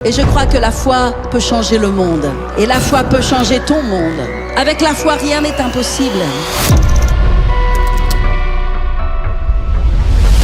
Et je crois que la foi peut changer le monde. Et la foi peut changer ton monde. Avec la foi, rien n'est impossible.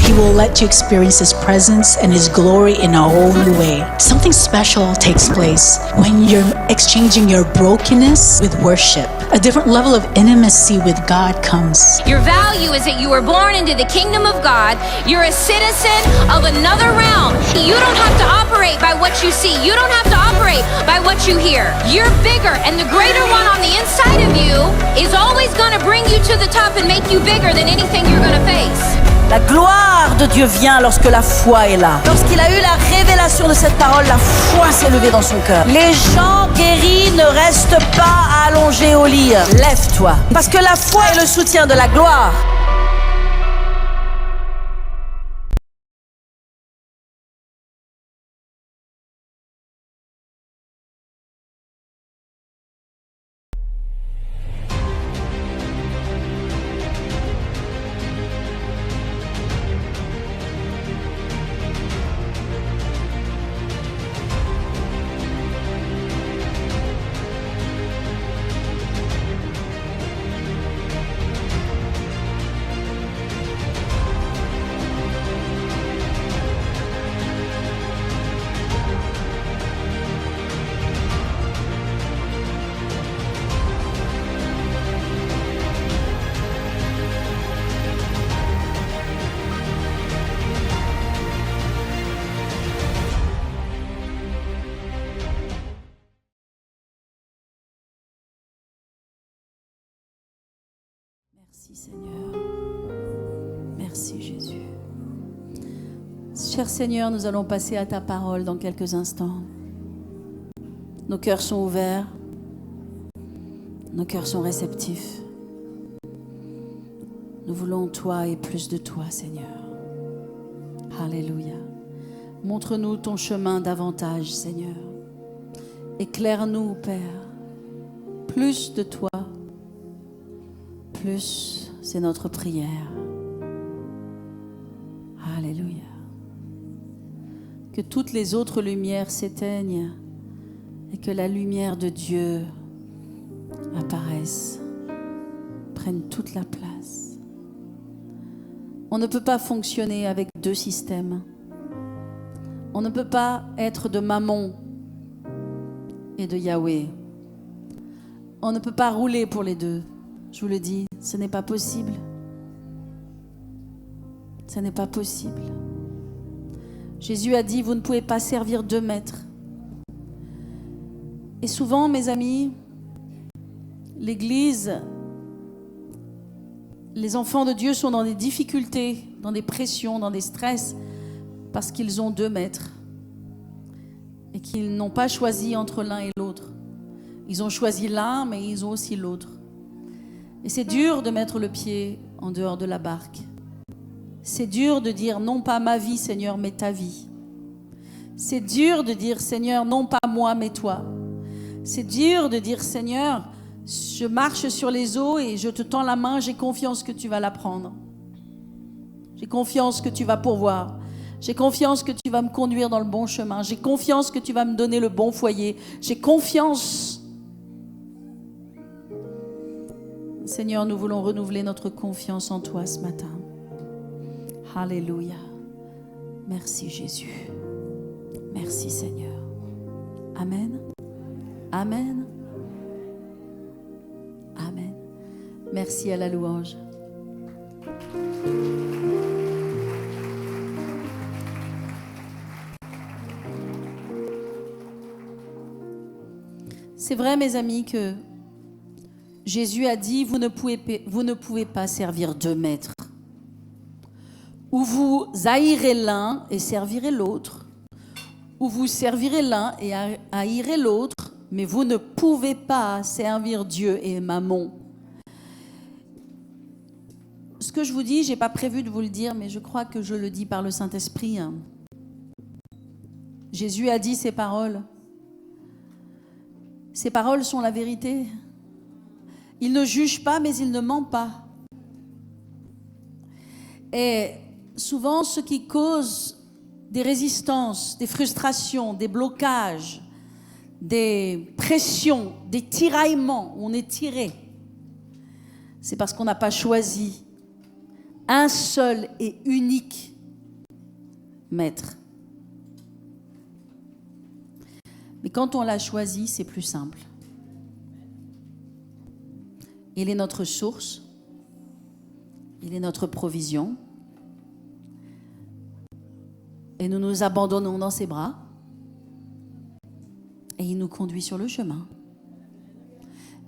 He will let you experience His presence and His glory in a whole new way. Something special takes place when you're exchanging your brokenness with worship. A different level of intimacy with God comes. Your value is that you were born into the kingdom of God. You're a citizen of another realm. You don't have to operate by what you see. You don't have to operate by what you hear. You're bigger, and the greater one on the inside of you is always going to bring you to the top and make you bigger than anything you're going to face. La gloire de Dieu vient lorsque la foi est là. Lorsqu'il a eu la révélation de cette parole, la foi s'est levée dans son cœur. Les gens guéris ne restent pas allongés au lit. Lève-toi. Parce que la foi est le soutien de la gloire. Merci Seigneur. Merci Jésus. Cher Seigneur, nous allons passer à ta parole dans quelques instants. Nos cœurs sont ouverts. Nos cœurs sont réceptifs. Nous voulons toi et plus de toi, Seigneur. Alléluia. Montre-nous ton chemin davantage, Seigneur. Éclaire-nous, Père. Plus de toi. Plus, c'est notre prière. Alléluia. Que toutes les autres lumières s'éteignent et que la lumière de Dieu apparaisse, prenne toute la place. On ne peut pas fonctionner avec deux systèmes. On ne peut pas être de Mammon et de Yahweh. On ne peut pas rouler pour les deux. Je vous le dis, ce n'est pas possible. Ce n'est pas possible. Jésus a dit, vous ne pouvez pas servir deux maîtres. Et souvent, mes amis, l'Église, les enfants de Dieu sont dans des difficultés, dans des pressions, dans des stress, parce qu'ils ont deux maîtres et qu'ils n'ont pas choisi entre l'un et l'autre. Ils ont choisi l'un, mais ils ont aussi l'autre. Et c'est dur de mettre le pied en dehors de la barque. C'est dur de dire non pas ma vie, Seigneur, mais ta vie. C'est dur de dire Seigneur, non pas moi, mais toi. C'est dur de dire Seigneur, je marche sur les eaux et je te tends la main, j'ai confiance que tu vas la prendre. J'ai confiance que tu vas pourvoir. J'ai confiance que tu vas me conduire dans le bon chemin. J'ai confiance que tu vas me donner le bon foyer. J'ai confiance. Seigneur, nous voulons renouveler notre confiance en toi ce matin. Alléluia. Merci Jésus. Merci Seigneur. Amen. Amen. Amen. Merci à la louange. C'est vrai, mes amis, que Jésus a dit, vous ne pouvez pas servir deux maîtres. Ou vous haïrez l'un et servirez l'autre, ou vous servirez l'un et haïrez l'autre, mais vous ne pouvez pas servir Dieu et Mammon. Ce que je vous dis, je n'ai pas prévu de vous le dire, mais je crois que je le dis par le Saint-Esprit. Jésus a dit ces paroles. Ces paroles sont la vérité. Il ne juge pas, mais il ne ment pas. Et souvent, ce qui cause des résistances, des frustrations, des blocages, des pressions, des tiraillements, où on est tiré, c'est parce qu'on n'a pas choisi un seul et unique maître. Mais quand on l'a choisi, c'est plus simple. Il est notre source, il est notre provision, et nous nous abandonnons dans ses bras, et il nous conduit sur le chemin.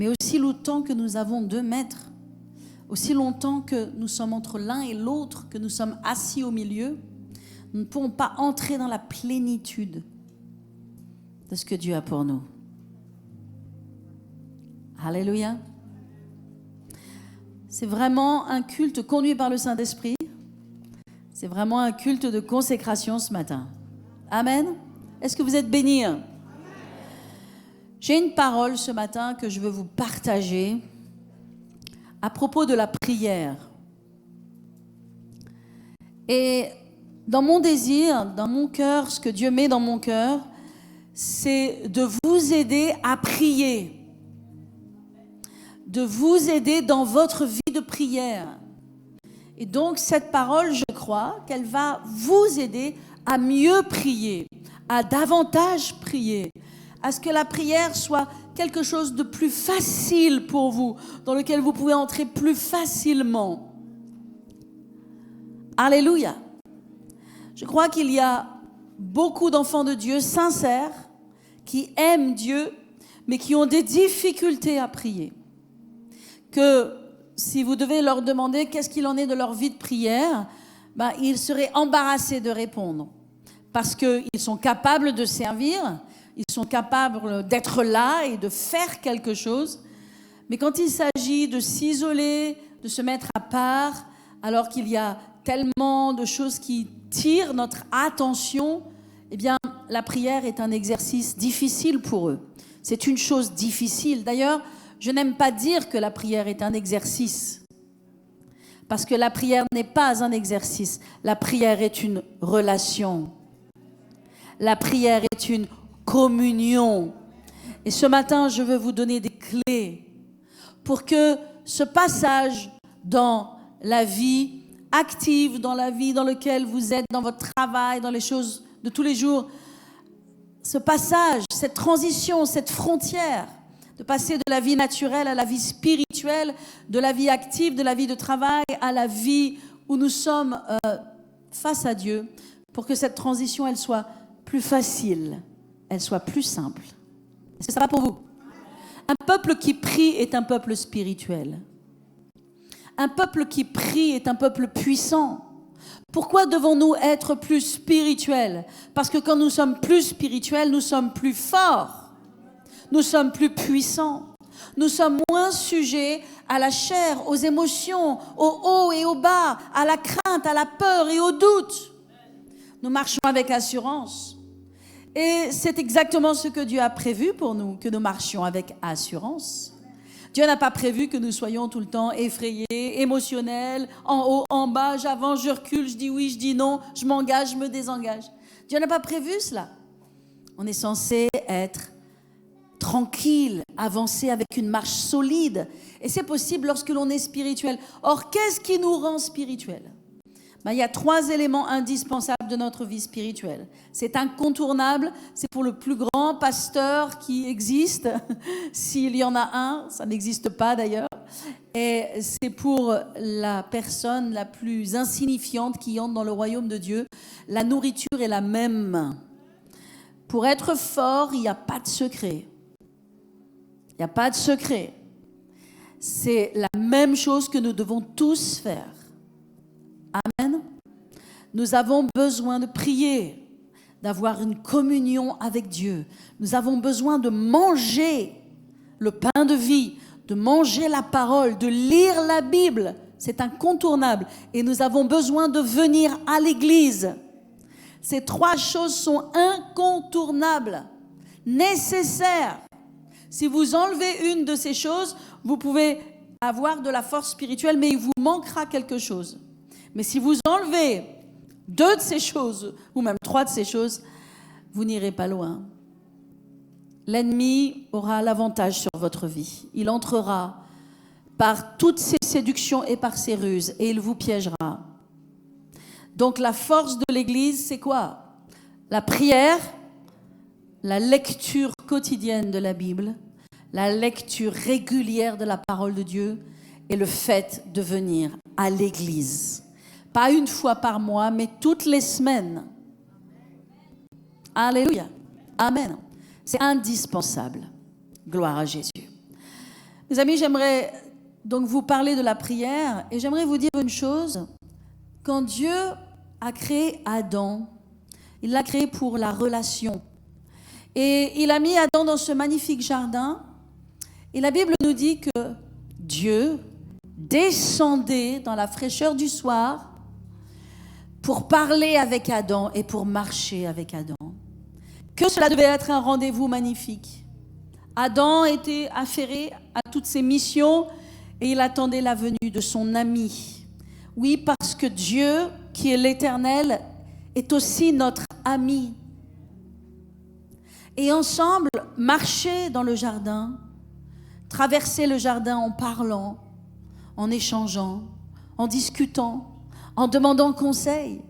Mais aussi longtemps que nous avons 2 maîtres, aussi longtemps que nous sommes entre l'un et l'autre, que nous sommes assis au milieu, nous ne pourrons pas entrer dans la plénitude de ce que Dieu a pour nous. Alléluia. C'est vraiment un culte conduit par le Saint-Esprit. C'est vraiment un culte de consécration ce matin. Amen. Est-ce que vous êtes bénis? J'ai une parole ce matin que je veux vous partager à propos de la prière. Et dans mon désir, dans mon cœur, ce que Dieu met dans mon cœur, c'est de vous aider à prier. De vous aider dans votre vie de prière. Et donc, cette parole, je crois qu'elle va vous aider à mieux prier, à davantage prier, à ce que la prière soit quelque chose de plus facile pour vous, dans lequel vous pouvez entrer plus facilement. Alléluia. Je crois qu'il y a beaucoup d'enfants de Dieu sincères, qui aiment Dieu, mais qui ont des difficultés à prier. Que si vous devez leur demander qu'est-ce qu'il en est de leur vie de prière, ils seraient embarrassés de répondre. Parce qu'ils sont capables de servir, ils sont capables d'être là et de faire quelque chose. Mais quand il s'agit de s'isoler, de se mettre à part, alors qu'il y a tellement de choses qui tirent notre attention, eh bien, la prière est un exercice difficile pour eux. C'est une chose difficile. D'ailleurs, je n'aime pas dire que la prière est un exercice. Parce que la prière n'est pas un exercice. La prière est une relation. La prière est une communion. Et ce matin, je veux vous donner des clés pour que ce passage dans la vie active, dans la vie dans laquelle vous êtes, dans votre travail, dans les choses de tous les jours, ce passage, cette transition, cette frontière, de passer de la vie naturelle à la vie spirituelle, de la vie active, de la vie de travail à la vie où nous sommes face à Dieu, pour que cette transition, elle soit plus facile, elle soit plus simple. Est-ce que ça va pour vous? Un peuple qui prie est un peuple spirituel. Un peuple qui prie est un peuple puissant. Pourquoi devons-nous être plus spirituels? Parce que quand nous sommes plus spirituels, nous sommes plus forts. Nous sommes plus puissants. Nous sommes moins sujets à la chair, aux émotions, au haut et au bas, à la crainte, à la peur et au doute. Nous marchons avec assurance. Et c'est exactement ce que Dieu a prévu pour nous, que nous marchions avec assurance. Dieu n'a pas prévu que nous soyons tout le temps effrayés, émotionnels, en haut, en bas, j'avance, je recule, je dis oui, je dis non, je m'engage, je me désengage. Dieu n'a pas prévu cela. On est censé être tranquille, avancer avec une marche solide. Et c'est possible lorsque l'on est spirituel. Or, qu'est-ce qui nous rend spirituels? Il y a 3 éléments indispensables de notre vie spirituelle. C'est incontournable, c'est pour le plus grand pasteur qui existe, s'il y en a un, ça n'existe pas d'ailleurs, et c'est pour la personne la plus insignifiante qui entre dans le royaume de Dieu. La nourriture est la même. Pour être fort, il n'y a pas de secret. Il n'y a pas de secret. C'est la même chose que nous devons tous faire. Amen. Nous avons besoin de prier, d'avoir une communion avec Dieu. Nous avons besoin de manger le pain de vie, de manger la parole, de lire la Bible. C'est incontournable. Et nous avons besoin de venir à l'église. Ces 3 choses sont incontournables, nécessaires. Si vous enlevez une de ces choses, vous pouvez avoir de la force spirituelle, mais il vous manquera quelque chose. Mais si vous enlevez 2 de ces choses, ou même 3 de ces choses, vous n'irez pas loin. L'ennemi aura l'avantage sur votre vie. Il entrera par toutes ses séductions et par ses ruses, et il vous piégera. Donc la force de l'Église, c'est quoi? La prière, la lecture quotidienne de la Bible, la lecture régulière de la parole de Dieu et le fait de venir à l'Église. Pas une fois par mois, mais toutes les semaines. Alléluia. Amen. C'est indispensable. Gloire à Jésus. Mes amis, j'aimerais donc vous parler de la prière et j'aimerais vous dire une chose. Quand Dieu a créé Adam, il l'a créé pour la relation. Et il a mis Adam dans ce magnifique jardin. Et la Bible nous dit que Dieu descendait dans la fraîcheur du soir pour parler avec Adam et pour marcher avec Adam. Que cela devait être un rendez-vous magnifique. Adam était affairé à toutes ses missions et il attendait la venue de son ami. Oui, parce que Dieu, qui est l'Éternel, est aussi notre ami. Et ensemble, marcher dans le jardin, traverser le jardin en parlant, en échangeant, en discutant, en demandant conseil.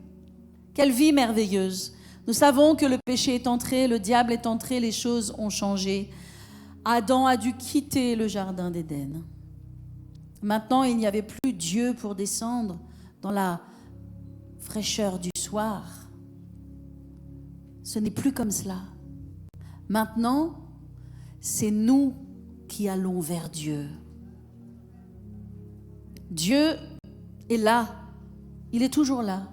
Quelle vie merveilleuse! Nous savons que le péché est entré, le diable est entré, les choses ont changé. Adam a dû quitter le jardin d'Éden. Maintenant, il n'y avait plus Dieu pour descendre dans la fraîcheur du soir. Ce n'est plus comme cela. Maintenant, c'est nous qui allons vers Dieu. Dieu est là. Il est toujours là.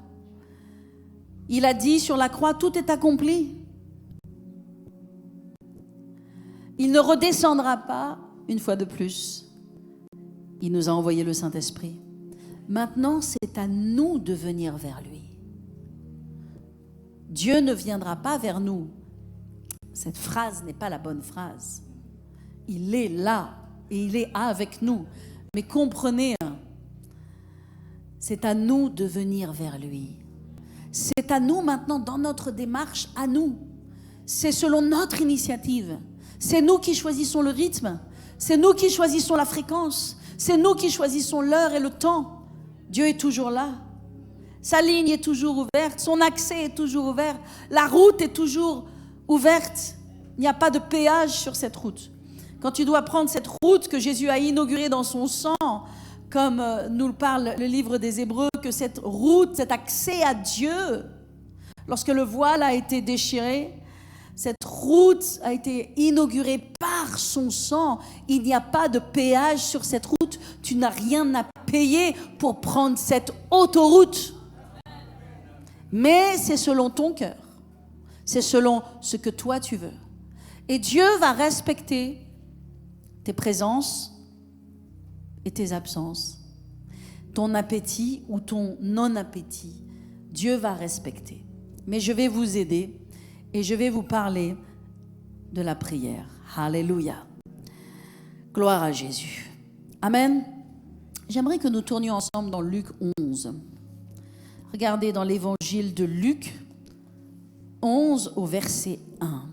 Il a dit sur la croix, tout est accompli. Il ne redescendra pas une fois de plus. Il nous a envoyé le Saint-Esprit. Maintenant, c'est à nous de venir vers lui. Dieu ne viendra pas vers nous. Cette phrase n'est pas la bonne phrase. Il est là et il est avec nous. Mais comprenez, c'est à nous de venir vers lui. C'est à nous maintenant, dans notre démarche, à nous. C'est selon notre initiative. C'est nous qui choisissons le rythme. C'est nous qui choisissons la fréquence. C'est nous qui choisissons l'heure et le temps. Dieu est toujours là. Sa ligne est toujours ouverte. Son accès est toujours ouvert. La route est toujours ouverte. Il n'y a pas de péage sur cette route. Quand tu dois prendre cette route que Jésus a inaugurée dans son sang, comme nous le parle le livre des Hébreux, que cette route, cet accès à Dieu, lorsque le voile a été déchiré, cette route a été inaugurée par son sang. Il n'y a pas de péage sur cette route. Tu n'as rien à payer pour prendre cette autoroute. Mais c'est selon ton cœur. C'est selon ce que toi tu veux. Et Dieu va respecter tes présences et tes absences, ton appétit ou ton non-appétit. Dieu va respecter. Mais je vais vous aider et je vais vous parler de la prière. Alléluia. Gloire à Jésus. Amen. J'aimerais que nous tournions ensemble dans Luc 11. Regardez dans l'évangile de Luc 11 au verset 1.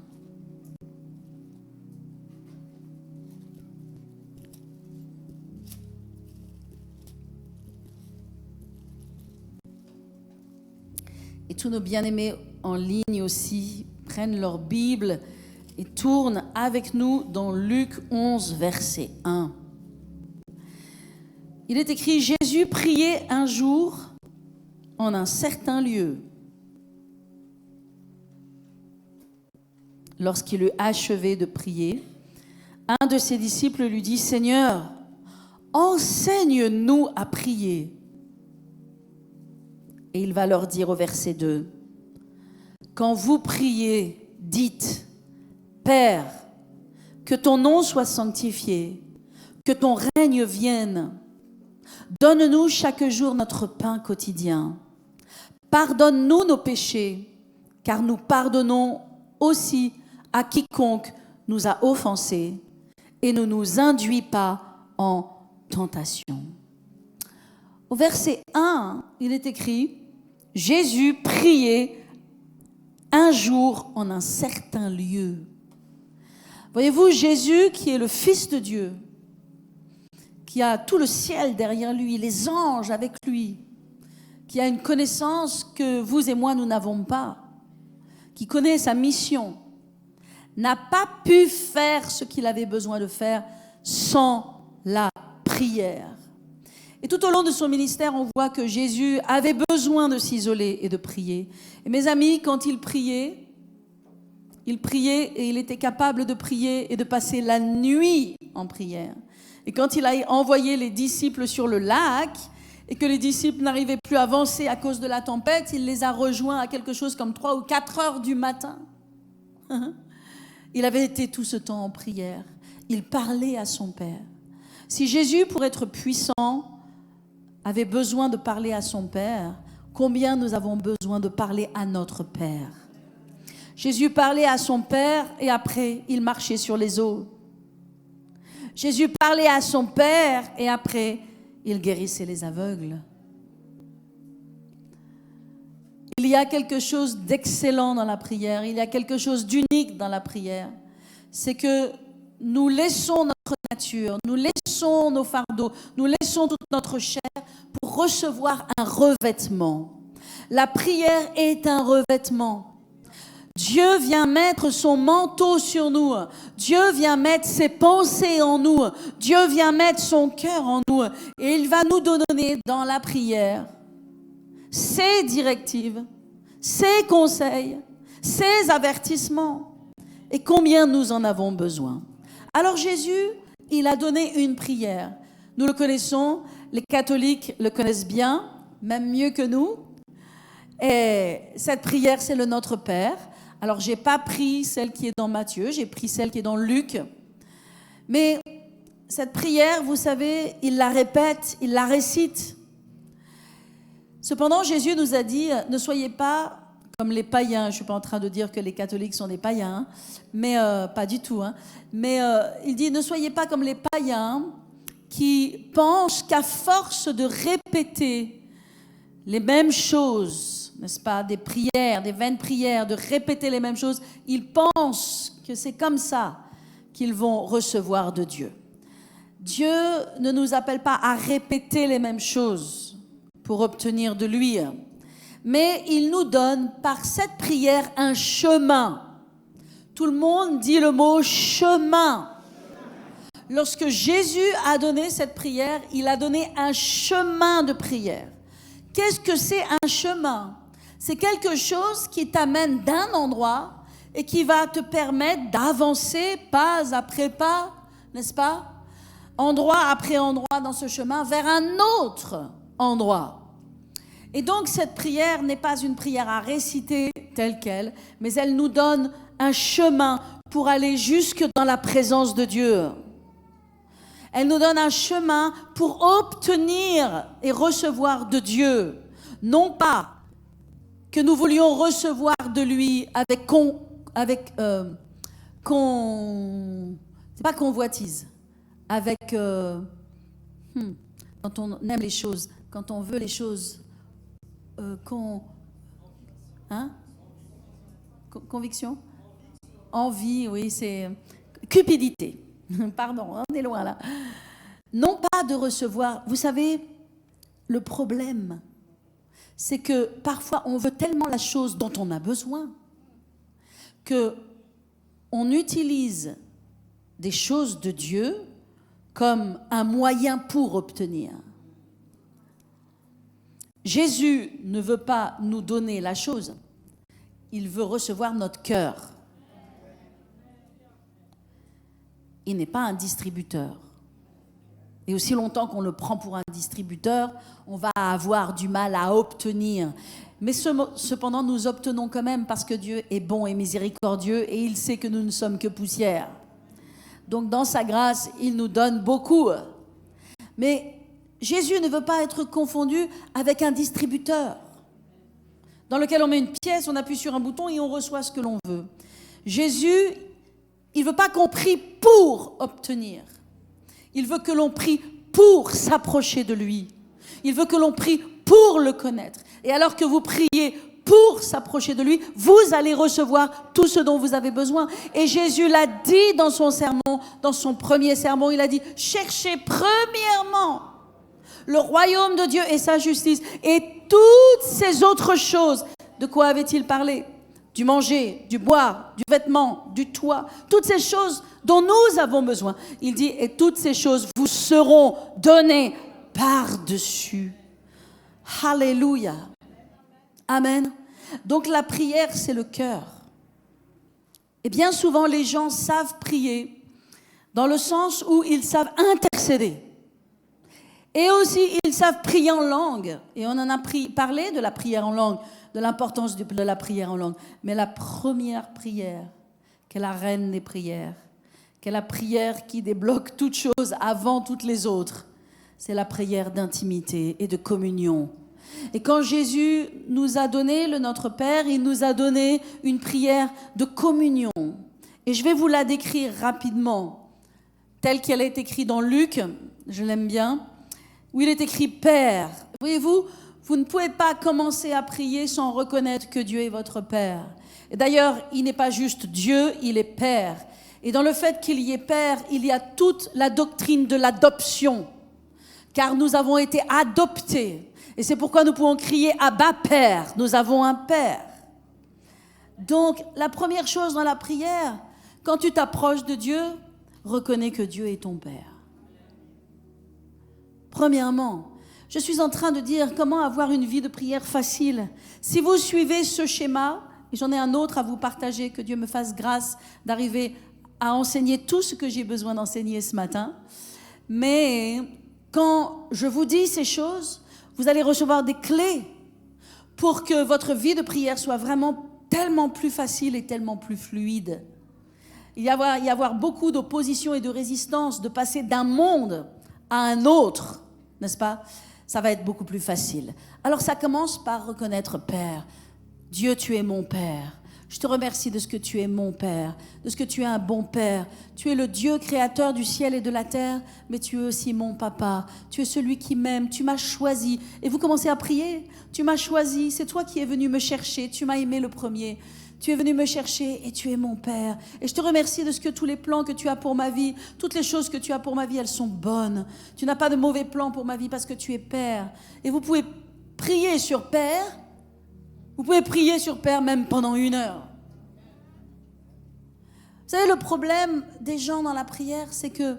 Et tous nos bien-aimés en ligne aussi prennent leur Bible et tournent avec nous dans Luc 11, verset 1. Il est écrit: Jésus priait un jour en un certain lieu. Lorsqu'il eut achevé de prier, un de ses disciples lui dit: Seigneur, enseigne-nous à prier. Et il va leur dire au verset 2, quand vous priez, dites, Père, que ton nom soit sanctifié, que ton règne vienne. Donne-nous chaque jour notre pain quotidien. Pardonne-nous nos péchés, car nous pardonnons aussi à quiconque nous a offensés, et ne nous induis pas en tentation. Au verset 1, il est écrit: Jésus priait un jour en un certain lieu. Voyez-vous, Jésus qui est le Fils de Dieu, qui a tout le ciel derrière lui, les anges avec lui, qui a une connaissance que vous et moi nous n'avons pas, qui connaît sa mission, n'a pas pu faire ce qu'il avait besoin de faire sans la prière. Et tout au long de son ministère, on voit que Jésus avait besoin de s'isoler et de prier. Et mes amis, quand il priait et il était capable de prier et de passer la nuit en prière. Et quand il a envoyé les disciples sur le lac et que les disciples n'arrivaient plus à avancer à cause de la tempête, il les a rejoints à quelque chose comme 3 ou 4 heures du matin. Il avait été tout ce temps en prière. Il parlait à son Père. Si Jésus, pour être puissant, avait besoin de parler à son Père, combien nous avons besoin de parler à notre Père? Jésus parlait à son Père et après, il marchait sur les eaux. Jésus parlait à son Père et après, il guérissait les aveugles. Il y a quelque chose d'excellent dans la prière, il y a quelque chose d'unique dans la prière. C'est que nous laissons notre nature, nous laissons nos fardeaux, nous laissons toute notre chair pour recevoir un revêtement. La prière est un revêtement. Dieu vient mettre son manteau sur nous. Dieu vient mettre ses pensées en nous. Dieu vient mettre son cœur en nous. Et il va nous donner dans la prière ses directives, ses conseils, ses avertissements. Et combien nous en avons besoin. Alors Jésus, il a donné une prière. Nous le connaissons, les catholiques le connaissent bien, même mieux que nous. Et cette prière, c'est le Notre Père. Alors, je n'ai pas pris celle qui est dans Matthieu, j'ai pris celle qui est dans Luc. Mais cette prière, vous savez, il la répète, il la récite. Cependant, Jésus nous a dit, ne soyez pas comme les païens. Je ne suis pas en train de dire que les catholiques sont des païens, mais pas du tout. Mais il dit, ne soyez pas comme les païens qui pensent qu'à force de répéter les mêmes choses, n'est-ce pas, des prières, des vaines prières, de répéter les mêmes choses, ils pensent que c'est comme ça qu'ils vont recevoir de Dieu. Dieu ne nous appelle pas à répéter les mêmes choses pour obtenir de lui, mais il nous donne par cette prière un chemin. Tout le monde dit le mot chemin. Lorsque Jésus a donné cette prière, il a donné un chemin de prière. Qu'est-ce que c'est un chemin ? C'est quelque chose qui t'amène d'un endroit et qui va te permettre d'avancer pas après pas, n'est-ce pas? Endroit après endroit dans ce chemin vers un autre endroit. Et donc cette prière n'est pas une prière à réciter telle qu'elle, mais elle nous donne un chemin pour aller jusque dans la présence de Dieu. Elle nous donne un chemin pour obtenir et recevoir de Dieu. Non pas que nous voulions recevoir de lui c'est pas convoitise, avec, quand on aime les choses, quand on veut les choses, conviction, envie, oui, c'est cupidité. Pardon, on est loin là. Non pas de recevoir. Vous savez, le problème, c'est que parfois on veut tellement la chose dont on a besoin que on utilise des choses de Dieu comme un moyen pour obtenir. Jésus ne veut pas nous donner la chose, il veut recevoir notre cœur. Il n'est pas un distributeur. Et aussi longtemps qu'on le prend pour un distributeur, on va avoir du mal à obtenir. Mais cependant, nous obtenons quand même parce que Dieu est bon et miséricordieux et il sait que nous ne sommes que poussière. Donc dans sa grâce, il nous donne beaucoup. Mais Jésus ne veut pas être confondu avec un distributeur dans lequel on met une pièce, on appuie sur un bouton et on reçoit ce que l'on veut. Jésus, il ne veut pas qu'on prie pour obtenir. Il veut que l'on prie pour s'approcher de lui. Il veut que l'on prie pour le connaître. Et alors que vous priez pour s'approcher de lui, vous allez recevoir tout ce dont vous avez besoin. Et Jésus l'a dit dans son sermon, dans son premier sermon, il a dit, cherchez premièrement le royaume de Dieu et sa justice, et toutes ces autres choses. De quoi avait-il parlé? Du manger, du boire, du vêtement, du toit, toutes ces choses dont nous avons besoin. Il dit, et toutes ces choses vous seront données par-dessus. Alléluia. Amen. Donc la prière, c'est le cœur. Et bien souvent, les gens savent prier dans le sens où ils savent intercéder. Et aussi, ils savent prier en langue. Et on en a parlé de la prière en langue, de l'importance de la prière en langue. Mais la première prière, qui est la reine des prières, qui est la prière qui débloque toutes choses avant toutes les autres, c'est la prière d'intimité et de communion. Et quand Jésus nous a donné le Notre Père, il nous a donné une prière de communion. Et je vais vous la décrire rapidement, telle qu'elle est écrite dans Luc, je l'aime bien, où il est écrit « Père ». Voyez-vous, vous ne pouvez pas commencer à prier sans reconnaître que Dieu est votre Père. Et d'ailleurs, il n'est pas juste Dieu, il est Père. Et dans le fait qu'il y ait Père, il y a toute la doctrine de l'adoption. Car nous avons été adoptés. Et c'est pourquoi nous pouvons crier « Abba, Père ». Nous avons un Père. Donc, la première chose dans la prière, quand tu t'approches de Dieu, reconnais que Dieu est ton Père. Premièrement, je suis en train de dire comment avoir une vie de prière facile. Si vous suivez ce schéma, et j'en ai un autre à vous partager, que Dieu me fasse grâce d'arriver à enseigner tout ce que j'ai besoin d'enseigner ce matin. Mais quand je vous dis ces choses, vous allez recevoir des clés pour que votre vie de prière soit vraiment tellement plus facile et tellement plus fluide. Il y avoir beaucoup d'opposition et de résistance, de passer d'un monde à un autre, n'est-ce pas? Ça va être beaucoup plus facile. Alors ça commence par reconnaître Père. Dieu, tu es mon Père. Je te remercie de ce que tu es mon Père, de ce que tu es un bon Père. Tu es le Dieu créateur du ciel et de la terre, mais tu es aussi mon Papa. Tu es celui qui m'aime, tu m'as choisi. Et vous commencez à prier. Tu m'as choisi, c'est toi qui es venu me chercher. Tu m'as aimé le premier. Tu es venu me chercher et tu es mon Père. Et je te remercie de ce que tous les plans que tu as pour ma vie, toutes les choses que tu as pour ma vie, elles sont bonnes. Tu n'as pas de mauvais plans pour ma vie parce que tu es Père. Et vous pouvez prier sur Père. Vous pouvez prier sur Père même pendant 1 heure. Vous savez, le problème des gens dans la prière, c'est que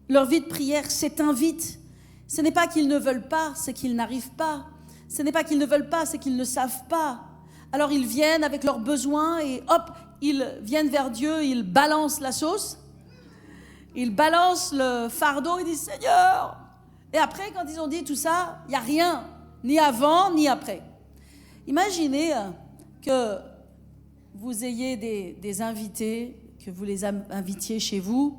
leur vie de prière s'éteint vite. Ce n'est pas qu'ils ne veulent pas, c'est qu'ils n'arrivent pas. Ce n'est pas qu'ils ne veulent pas, c'est qu'ils ne savent pas. Alors ils viennent avec leurs besoins et hop, ils viennent vers Dieu, ils balancent la sauce, ils balancent le fardeau, ils disent « Seigneur !» Et après, quand ils ont dit tout ça, il n'y a rien, ni avant, ni après. Imaginez que vous ayez des invités, que vous les invitiez chez vous.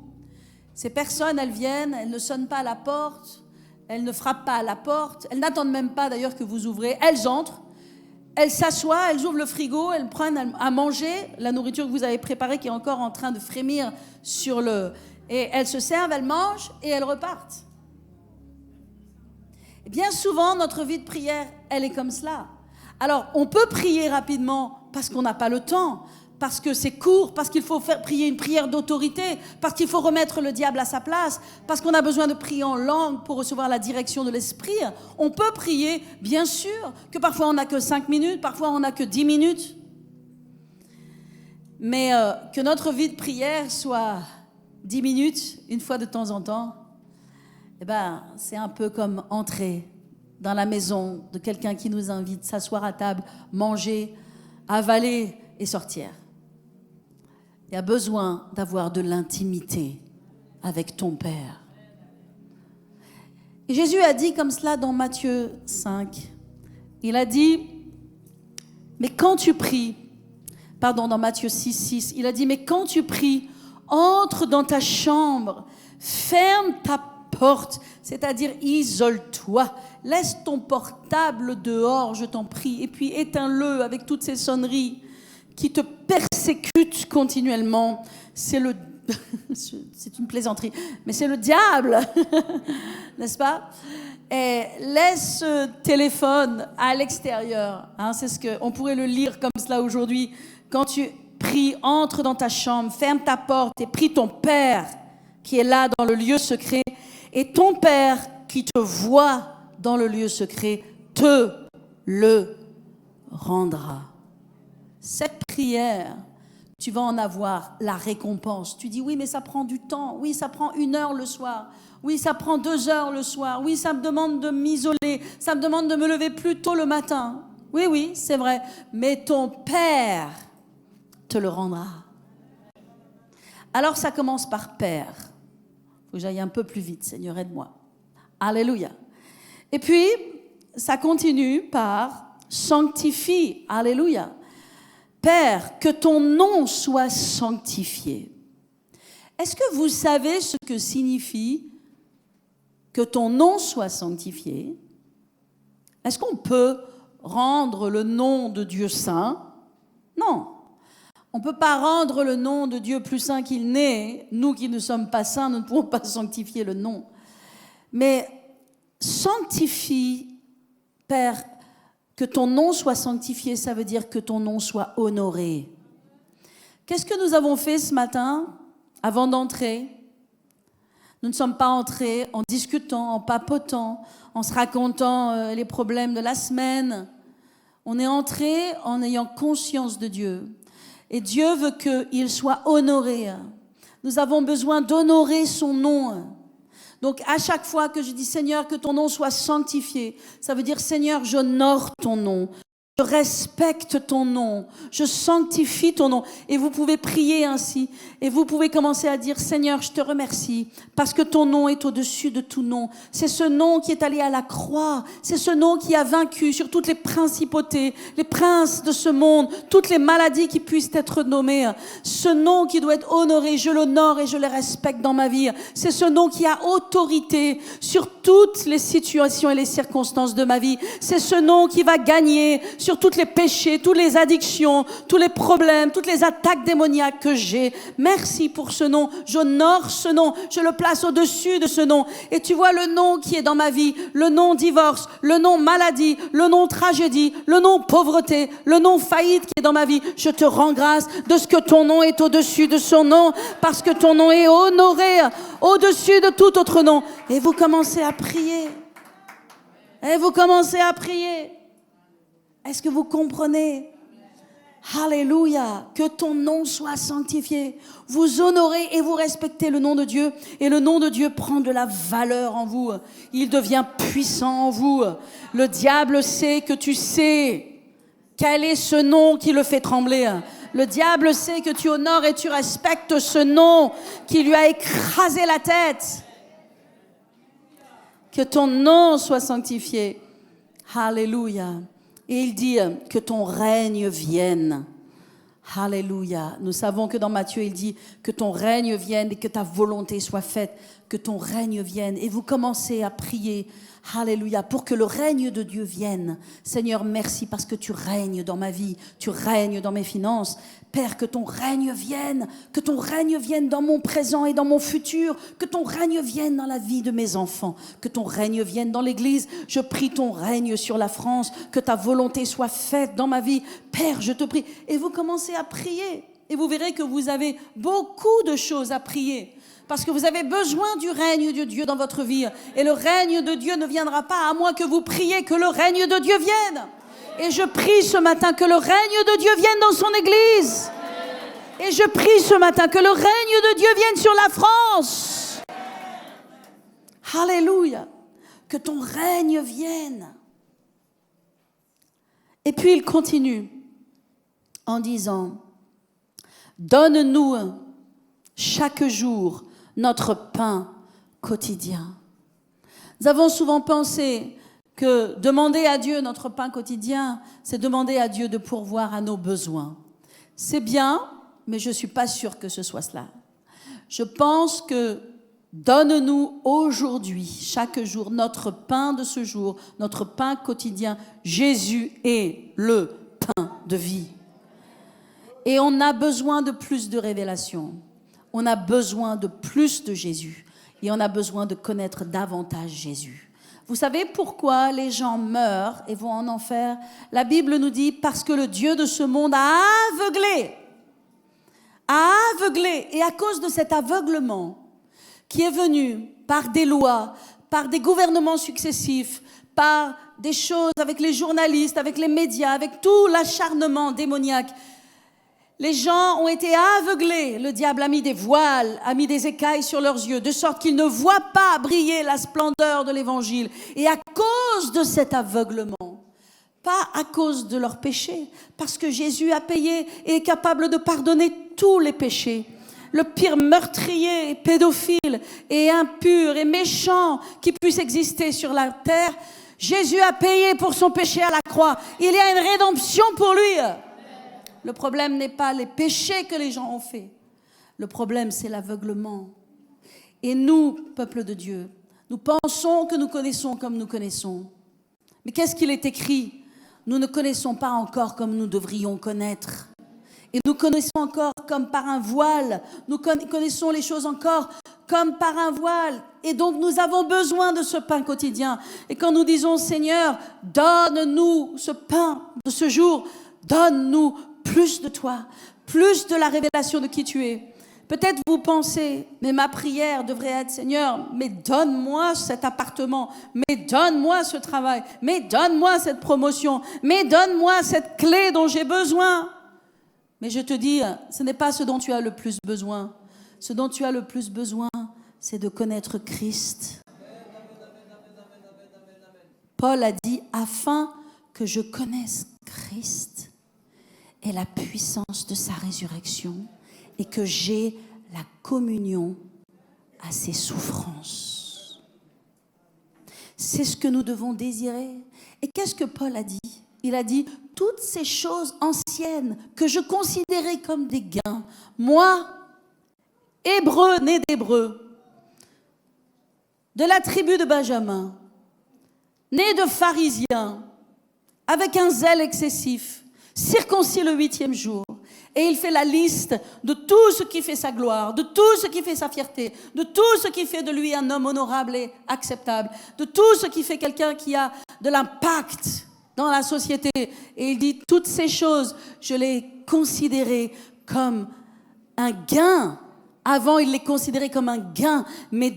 Ces personnes, elles viennent, elles ne sonnent pas à la porte, elles ne frappent pas à la porte, elles n'attendent même pas d'ailleurs que vous ouvrez, elles entrent. Elles s'assoient, elles ouvrent le frigo, elles prennent à manger la nourriture que vous avez préparée qui est encore en train de frémir sur le... Et elles se servent, elles mangent et elles repartent. Et bien souvent, notre vie de prière, elle est comme cela. Alors, on peut prier rapidement parce qu'on n'a pas le temps, parce que c'est court, parce qu'il faut prier une prière d'autorité, parce qu'il faut remettre le diable à sa place, parce qu'on a besoin de prier en langue pour recevoir la direction de l'esprit. On peut prier, bien sûr, que parfois on n'a que 5 minutes, parfois on n'a que 10 minutes. Mais que notre vie de prière soit 10 minutes, une fois de temps en temps, eh ben, c'est un peu comme entrer dans la maison de quelqu'un qui nous invite, s'asseoir à table, manger, avaler et sortir. Il y a besoin d'avoir de l'intimité avec ton Père. Et Jésus a dit comme cela dans Matthieu 5. Il a dit, mais quand tu pries, dans Matthieu 6, il a dit, mais quand tu pries, entre dans ta chambre, ferme ta porte, c'est-à-dire isole-toi, laisse ton portable dehors, je t'en prie, et puis éteins-le avec toutes ces sonneries qui te persécutent continuellement. C'est le c'est une plaisanterie, mais c'est le diable, n'est-ce pas? Et laisse ce téléphone à l'extérieur. Hein, c'est ce que on pourrait le lire comme cela aujourd'hui. Quand tu prie, entre dans ta chambre, ferme ta porte et prie ton Père qui est là dans le lieu secret. Et ton Père qui te voit dans le lieu secret te le rendra. Cette prière, tu vas en avoir la récompense. Tu dis oui, mais ça prend du temps. Oui, ça prend 1 heure le soir. Oui, ça prend 2 heures le soir. Oui, ça me demande de m'isoler. Ça me demande de me lever plus tôt le matin. Oui, c'est vrai. Mais ton Père te le rendra. Alors ça commence par Père. Il faut que j'aille un peu plus vite, Seigneur, aide-moi. Alléluia. Et puis, ça continue par sanctifie. Alléluia. Père, que ton nom soit sanctifié. Est-ce que vous savez ce que signifie que ton nom soit sanctifié? Est-ce qu'on peut rendre le nom de Dieu saint? Non. On ne peut pas rendre le nom de Dieu plus saint qu'il n'est. Nous qui ne sommes pas saints, nous ne pouvons pas sanctifier le nom. Mais sanctifie, Père, que ton nom soit sanctifié, ça veut dire que ton nom soit honoré. Qu'est-ce que nous avons fait ce matin avant d'entrer? Nous ne sommes pas entrés en discutant, en papotant, en se racontant les problèmes de la semaine. On est entrés en ayant conscience de Dieu. Et Dieu veut qu'il soit honoré. Nous avons besoin d'honorer son nom. Donc à chaque fois que je dis Seigneur, que ton nom soit sanctifié, ça veut dire Seigneur, j'honore ton nom. Je respecte ton nom, je sanctifie ton nom. Et vous pouvez prier ainsi. Et vous pouvez commencer à dire, Seigneur, je te remercie parce que ton nom est au-dessus de tout nom. C'est ce nom qui est allé à la croix. C'est ce nom qui a vaincu sur toutes les principautés, les princes de ce monde, toutes les maladies qui puissent être nommées. Ce nom qui doit être honoré, je l'honore et je le respecte dans ma vie. C'est ce nom qui a autorité sur toutes les situations et les circonstances de ma vie. C'est ce nom qui va gagner sur tous les péchés, toutes les addictions, tous les problèmes, toutes les attaques démoniaques que j'ai. Merci pour ce nom. J'honore ce nom. Je le place au-dessus de ce nom. Et tu vois le nom qui est dans ma vie, le nom divorce, le nom maladie, le nom tragédie, le nom pauvreté, le nom faillite qui est dans ma vie. Je te rends grâce de ce que ton nom est au-dessus de son nom, parce que ton nom est honoré au-dessus de tout autre nom. Et vous commencez à prier. Et vous commencez à prier. Est-ce que vous comprenez? Alléluia, que ton nom soit sanctifié. Vous honorez et vous respectez le nom de Dieu. Et le nom de Dieu prend de la valeur en vous. Il devient puissant en vous. Le diable sait que tu sais quel est ce nom qui le fait trembler. Le diable sait que tu honores et tu respectes ce nom qui lui a écrasé la tête. Que ton nom soit sanctifié. Alléluia. Et il dit que ton règne vienne. Alléluia. Nous savons que dans Matthieu, il dit que ton règne vienne et que ta volonté soit faite. Que ton règne vienne. Et vous commencez à prier. Alléluia. Pour que le règne de Dieu vienne. Seigneur, merci parce que tu règnes dans ma vie. Tu règnes dans mes finances. Père, que ton règne vienne. Que ton règne vienne dans mon présent et dans mon futur. Que ton règne vienne dans la vie de mes enfants. Que ton règne vienne dans l'église. Je prie ton règne sur la France. Que ta volonté soit faite dans ma vie. Père, je te prie. Et vous commencez à prier. Et vous verrez que vous avez beaucoup de choses à prier. Parce que vous avez besoin du règne de Dieu dans votre vie. Et le règne de Dieu ne viendra pas à moins que vous priez que le règne de Dieu vienne. Et je prie ce matin que le règne de Dieu vienne dans son église. Et je prie ce matin que le règne de Dieu vienne sur la France. Alléluia. Que ton règne vienne. Et puis il continue en disant, donne-nous chaque jour notre pain quotidien. Nous avons souvent pensé que demander à Dieu notre pain quotidien, c'est demander à Dieu de pourvoir à nos besoins. C'est bien, mais je ne suis pas sûre que ce soit cela. Je pense que donne-nous aujourd'hui, chaque jour, notre pain de ce jour, notre pain quotidien. Jésus est le pain de vie. Et on a besoin de plus de révélations. on a besoin de plus de Jésus et on a besoin de connaître davantage Jésus. Vous savez pourquoi les gens meurent et vont en enfer? La Bible nous dit parce que le Dieu de ce monde a aveuglé. Et à cause de cet aveuglement qui est venu par des lois, par des gouvernements successifs, par des choses avec les journalistes, avec les médias, avec tout l'acharnement démoniaque, les gens ont été aveuglés. Le diable a mis des voiles, a mis des écailles sur leurs yeux, de sorte qu'ils ne voient pas briller la splendeur de l'évangile. Et à cause de cet aveuglement, pas à cause de leurs péchés, parce que Jésus a payé et est capable de pardonner tous les péchés. Le pire meurtrier, pédophile et impur et méchant qui puisse exister sur la terre, Jésus a payé pour son péché à la croix. Il y a une rédemption pour lui. Le problème n'est pas les péchés que les gens ont faits. Le problème, c'est l'aveuglement. Et nous, peuple de Dieu, nous pensons que nous connaissons comme nous connaissons. Mais qu'est-ce qu'il est écrit? Nous ne connaissons pas encore comme nous devrions connaître. Et nous connaissons encore comme par un voile. Nous connaissons les choses encore comme par un voile. Et donc nous avons besoin de ce pain quotidien. Et quand nous disons, Seigneur, donne-nous ce pain de ce jour, donne-nous plus de toi, plus de la révélation de qui tu es. Peut-être vous pensez, mais ma prière devrait être, Seigneur, mais donne-moi cet appartement, mais donne-moi ce travail, mais donne-moi cette promotion, mais donne-moi cette clé dont j'ai besoin. Mais je te dis, ce n'est pas ce dont tu as le plus besoin. Ce dont tu as le plus besoin, c'est de connaître Christ. Paul a dit, afin que je connaisse Christ et la puissance de sa résurrection et que j'ai la communion à ses souffrances. C'est ce que nous devons désirer. Et qu'est-ce que Paul a dit? Il a dit, toutes ces choses anciennes que je considérais comme des gains, moi, hébreu, né d'hébreu, de la tribu de Benjamin, né de pharisien, avec un zèle excessif, circoncis le 8e jour. Et il fait la liste de tout ce qui fait sa gloire, de tout ce qui fait sa fierté, de tout ce qui fait de lui un homme honorable et acceptable, de tout ce qui fait quelqu'un qui a de l'impact dans la société. Et il dit, toutes ces choses, je les considérais comme un gain. Avant, il les considérait comme un gain, mais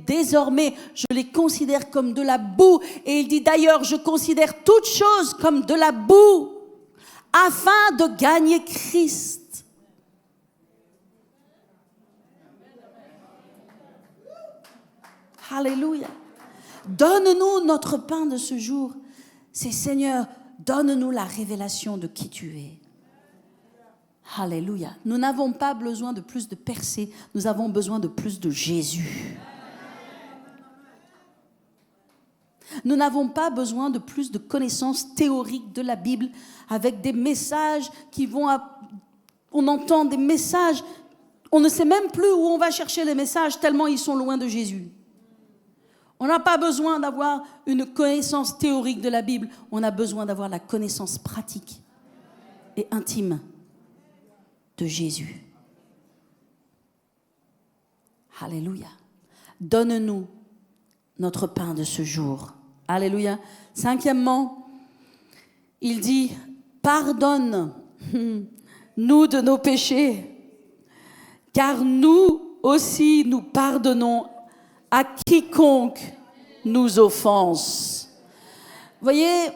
désormais, je les considère comme de la boue. Et il dit, d'ailleurs, je considère toutes choses comme de la boue, afin de gagner Christ. Alléluia. Donne-nous notre pain de ce jour. C'est Seigneur, donne-nous la révélation de qui tu es. Alléluia. Nous n'avons pas besoin de plus de percées, nous avons besoin de plus de Jésus. Nous n'avons pas besoin de plus de connaissances théoriques de la Bible avec des messages qui vont... On entend des messages, on ne sait même plus où on va chercher les messages tellement ils sont loin de Jésus. On n'a pas besoin d'avoir une connaissance théorique de la Bible, on a besoin d'avoir la connaissance pratique et intime de Jésus. Alléluia. Donne-nous notre pain de ce jour. Alléluia. 5e, il dit, pardonne-nous de nos péchés, car nous aussi nous pardonnons à quiconque nous offense. Vous voyez,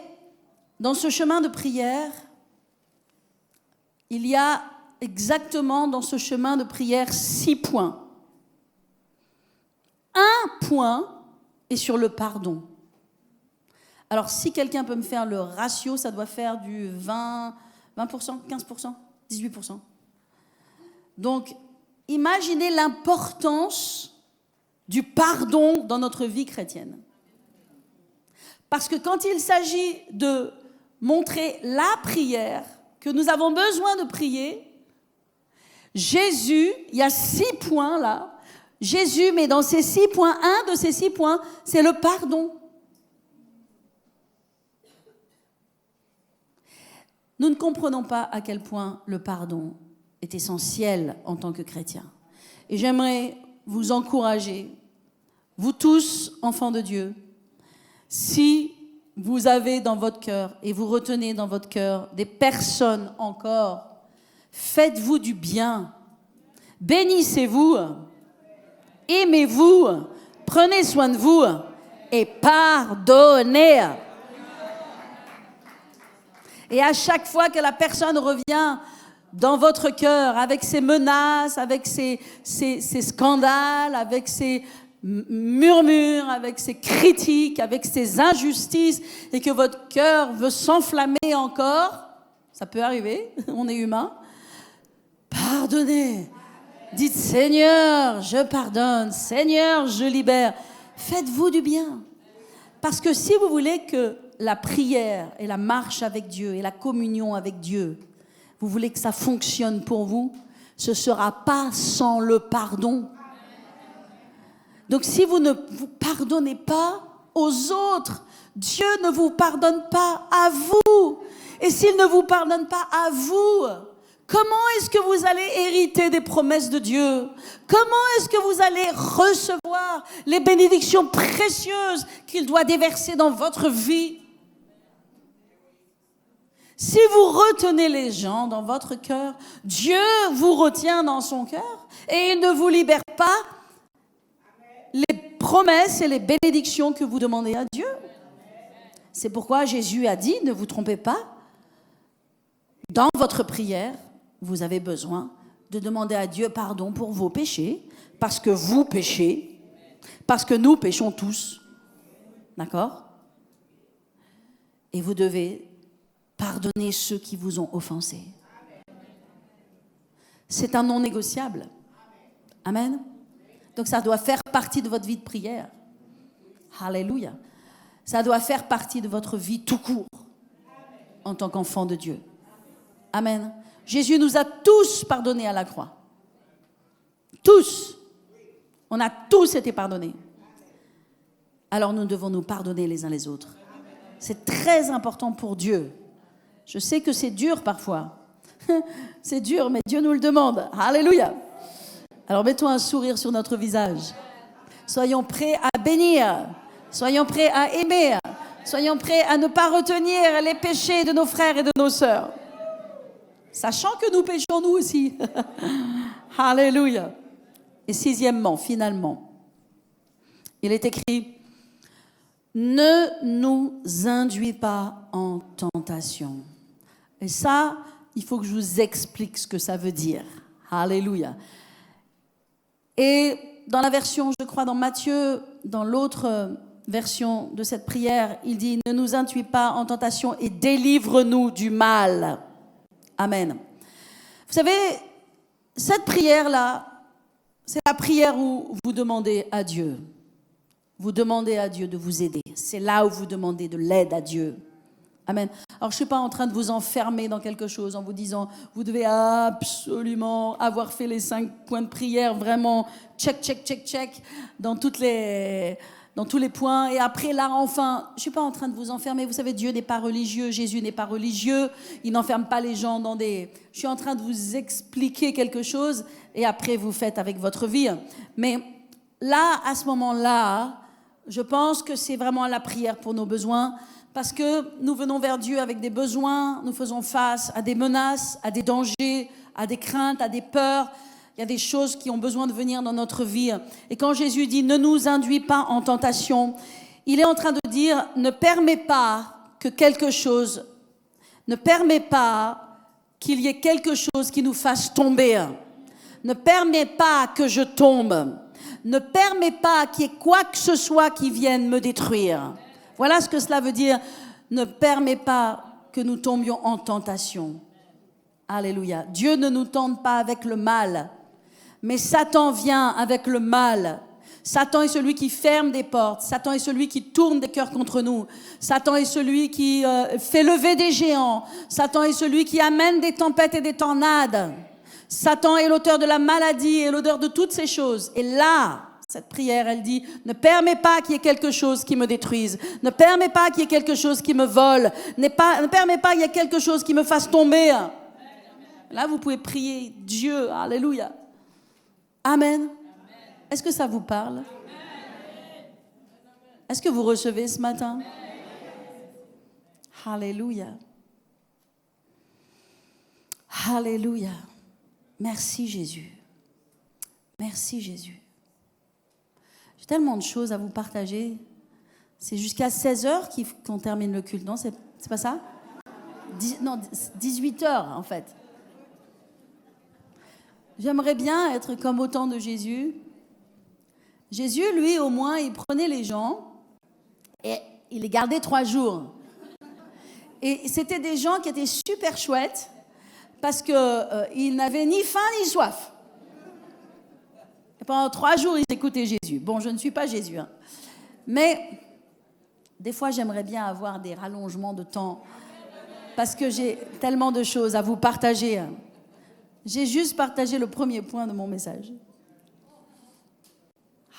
dans ce chemin de prière, il y a exactement dans ce chemin de prière 6 points. Un point est sur le pardon. Alors, si quelqu'un peut me faire le ratio, ça doit faire du 20%, 15%, 18%. Donc, imaginez l'importance du pardon dans notre vie chrétienne. Parce que quand il s'agit de montrer la prière, que nous avons besoin de prier, Jésus, il y a 6 points là, Jésus, mais dans ces 6 points, un de ces 6 points, c'est le pardon. Nous ne comprenons pas à quel point le pardon est essentiel en tant que chrétien. Et j'aimerais vous encourager, vous tous, enfants de Dieu, si vous avez dans votre cœur et vous retenez dans votre cœur des personnes encore, faites-vous du bien, bénissez-vous, aimez-vous, prenez soin de vous et pardonnez. Et à chaque fois que la personne revient dans votre cœur avec ses menaces, avec ses scandales, avec ses murmures, avec ses critiques, avec ses injustices, et que votre cœur veut s'enflammer encore, ça peut arriver, on est humain, pardonnez. Dites, Seigneur, je pardonne, Seigneur, je libère. Faites-vous du bien. Parce que si vous voulez que la prière et la marche avec Dieu et la communion avec Dieu, vous voulez que ça fonctionne pour vous, ce ne sera pas sans le pardon. Donc si vous ne vous pardonnez pas aux autres, Dieu ne vous pardonne pas à vous. Et s'il ne vous pardonne pas à vous, comment est-ce que vous allez hériter des promesses de Dieu? Comment est-ce que vous allez recevoir les bénédictions précieuses qu'il doit déverser dans votre vie? Si vous retenez les gens dans votre cœur, Dieu vous retient dans son cœur et il ne vous libère pas les promesses et les bénédictions que vous demandez à Dieu. C'est pourquoi Jésus a dit, ne vous trompez pas, dans votre prière, vous avez besoin de demander à Dieu pardon pour vos péchés, parce que vous péchez, parce que nous péchons tous. D'accord? Et vous devez pardonner ceux qui vous ont offensés. C'est un non négociable. Amen. Donc ça doit faire partie de votre vie de prière. Alléluia. Ça doit faire partie de votre vie tout court en tant qu'enfant de Dieu. Amen. Jésus nous a tous pardonnés à la croix. Tous. On a tous été pardonnés. Alors nous devons nous pardonner les uns les autres. C'est très important pour Dieu. Je sais que c'est dur parfois. C'est dur, mais Dieu nous le demande. Alléluia. Alors mettons un sourire sur notre visage. Soyons prêts à bénir. Soyons prêts à aimer. Soyons prêts à ne pas retenir les péchés de nos frères et de nos sœurs. Sachant que nous péchons nous aussi. Alléluia. Et sixièmement, finalement, il est écrit, ne nous induis pas en tentation. Et ça, il faut que je vous explique ce que ça veut dire. Alléluia. Et dans la version, je crois, dans Matthieu, dans l'autre version de cette prière, il dit, ne nous induis pas en tentation et délivre-nous du mal. Amen. Vous savez, cette prière-là, c'est la prière où vous demandez à Dieu. Vous demandez à Dieu de vous aider. C'est là où vous demandez de l'aide à Dieu. Amen. Alors, je ne suis pas en train de vous enfermer dans quelque chose en vous disant, vous devez absolument avoir fait les 5 points de prière, vraiment, check, check, check, check, dans tous les points. Et après, là, enfin, je ne suis pas en train de vous enfermer. Vous savez, Dieu n'est pas religieux, Jésus n'est pas religieux. Il n'enferme pas les gens dans des... Je suis en train de vous expliquer quelque chose et après, vous faites avec votre vie. Mais là, à ce moment-là, je pense que c'est vraiment la prière pour nos besoins. Parce que nous venons vers Dieu avec des besoins, nous faisons face à des menaces, à des dangers, à des craintes, à des peurs. Il y a des choses qui ont besoin de venir dans notre vie. Et quand Jésus dit « ne nous induis pas en tentation », il est en train de dire « ne permets pas que quelque chose, ne permets pas qu'il y ait quelque chose qui nous fasse tomber. Ne permets pas que je tombe. Ne permets pas qu'il y ait quoi que ce soit qui vienne me détruire. » Voilà ce que cela veut dire. Ne permets pas que nous tombions en tentation. Alléluia. Dieu ne nous tente pas avec le mal, mais Satan vient avec le mal. Satan est celui qui ferme des portes. Satan est celui qui tourne des cœurs contre nous. Satan est celui qui fait lever des géants. Satan est celui qui amène des tempêtes et des tornades. Satan est l'auteur de la maladie et l'auteur de toutes ces choses. Et là, cette prière, elle dit, ne permets pas qu'il y ait quelque chose qui me détruise. Ne permets pas qu'il y ait quelque chose qui me vole. Ne permets pas qu'il y ait quelque chose qui me fasse tomber. Là, vous pouvez prier Dieu. Alléluia. Amen. Est-ce que ça vous parle? Est-ce que vous recevez ce matin? Alléluia. Alléluia. Merci Jésus. Merci Jésus. J'ai tellement de choses à vous partager. C'est jusqu'à 16h qu'on termine le culte, non? C'est pas ça? Non, 18h en fait. J'aimerais bien être comme au temps de Jésus. Jésus, lui, au moins, il prenait les gens et il les gardait 3 jours. Et c'était des gens qui étaient super chouettes parce qu'ils n'avaient ni faim ni soif. Et pendant 3 jours, ils écoutaient Jésus. Bon, je ne suis pas Jésus, hein. Mais des fois, j'aimerais bien avoir des rallongements de temps parce que j'ai tellement de choses à vous partager. J'ai juste partagé le premier point de mon message.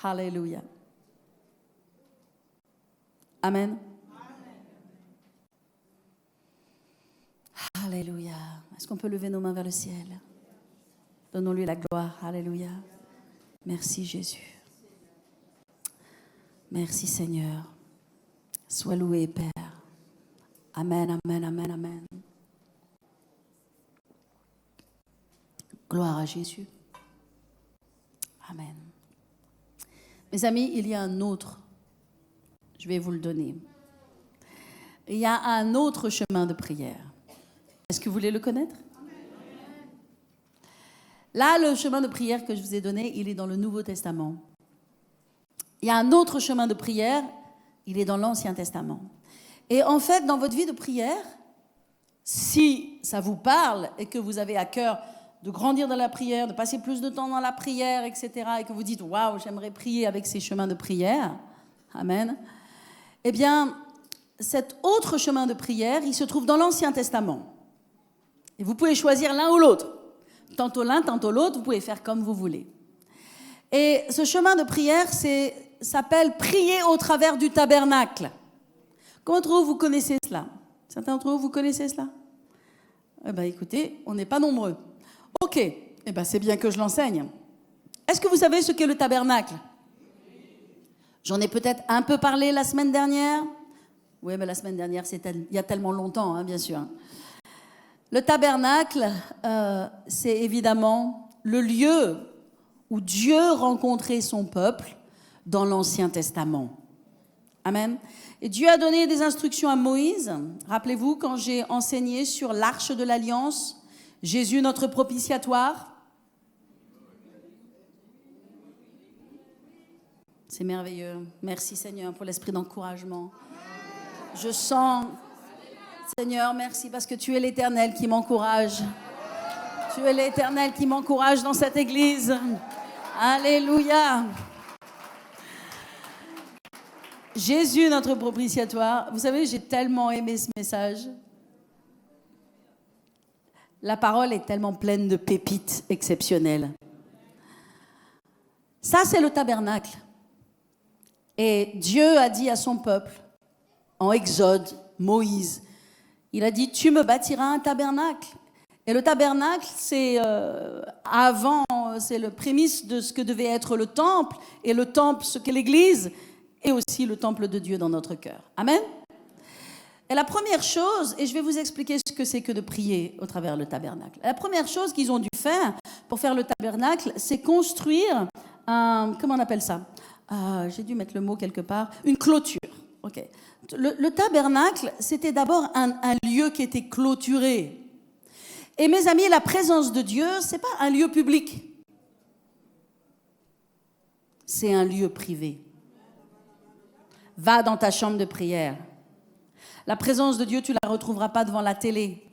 Alléluia. Amen. Alléluia. Est-ce qu'on peut lever nos mains vers le ciel? Donnons-lui la gloire. Alléluia. Merci Jésus. Merci Seigneur. Sois loué Père. Amen, amen, amen, amen. Gloire à Jésus. Amen. Mes amis, il y a un autre. Je vais vous le donner. Il y a un autre chemin de prière. Est-ce que vous voulez le connaître? Là, le chemin de prière que je vous ai donné, il est dans le Nouveau Testament. Il y a un autre chemin de prière, il est dans l'Ancien Testament. Et en fait, dans votre vie de prière, si ça vous parle et que vous avez à cœur de grandir dans la prière, de passer plus de temps dans la prière, etc., et que vous dites « Waouh, j'aimerais prier avec ces chemins de prière », amen, eh bien, cet autre chemin de prière, il se trouve dans l'Ancien Testament. Et vous pouvez choisir l'un ou l'autre. Tantôt l'un, tantôt l'autre, vous pouvez faire comme vous voulez. Et ce chemin de prière s'appelle « Prier au travers du tabernacle ». Comment d'entre vous connaissez cela? Certains d'entre vous connaissez cela? Eh bien, écoutez, on n'est pas nombreux. Ok, eh bien, c'est bien que je l'enseigne. Est-ce que vous savez ce qu'est le tabernacle? J'en ai peut-être un peu parlé la semaine dernière. Oui, mais la semaine dernière, il y a tellement longtemps, hein, bien sûr. Le tabernacle, c'est évidemment le lieu où Dieu rencontrait son peuple dans l'Ancien Testament. Amen. Et Dieu a donné des instructions à Moïse. Rappelez-vous, quand j'ai enseigné sur l'Arche de l'Alliance, Jésus, notre propitiatoire. C'est merveilleux. Merci Seigneur pour l'esprit d'encouragement. Je sens, Seigneur, merci parce que tu es l'Éternel qui m'encourage. Tu es l'Éternel qui m'encourage dans cette église. Alléluia. Jésus, notre propitiatoire. Vous savez, j'ai tellement aimé ce message. La parole est tellement pleine de pépites exceptionnelles. Ça, c'est le tabernacle. Et Dieu a dit à son peuple, en Exode, Moïse, il a dit, tu me bâtiras un tabernacle. Et le tabernacle, c'est c'est le prémisse de ce que devait être le temple, et le temple, ce qu'est l'église, et aussi le temple de Dieu dans notre cœur. Amen. Et la première chose, et je vais vous expliquer ce que c'est que de prier au travers le tabernacle. La première chose qu'ils ont dû faire pour faire le tabernacle, c'est construire comment on appelle ça? J'ai dû mettre le mot quelque part. Une clôture. Okay. Le tabernacle, c'était d'abord un lieu qui était clôturé. Et mes amis, la présence de Dieu, c'est pas un lieu public. C'est un lieu privé. Va dans ta chambre de prière. La présence de Dieu, tu ne la retrouveras pas devant la télé.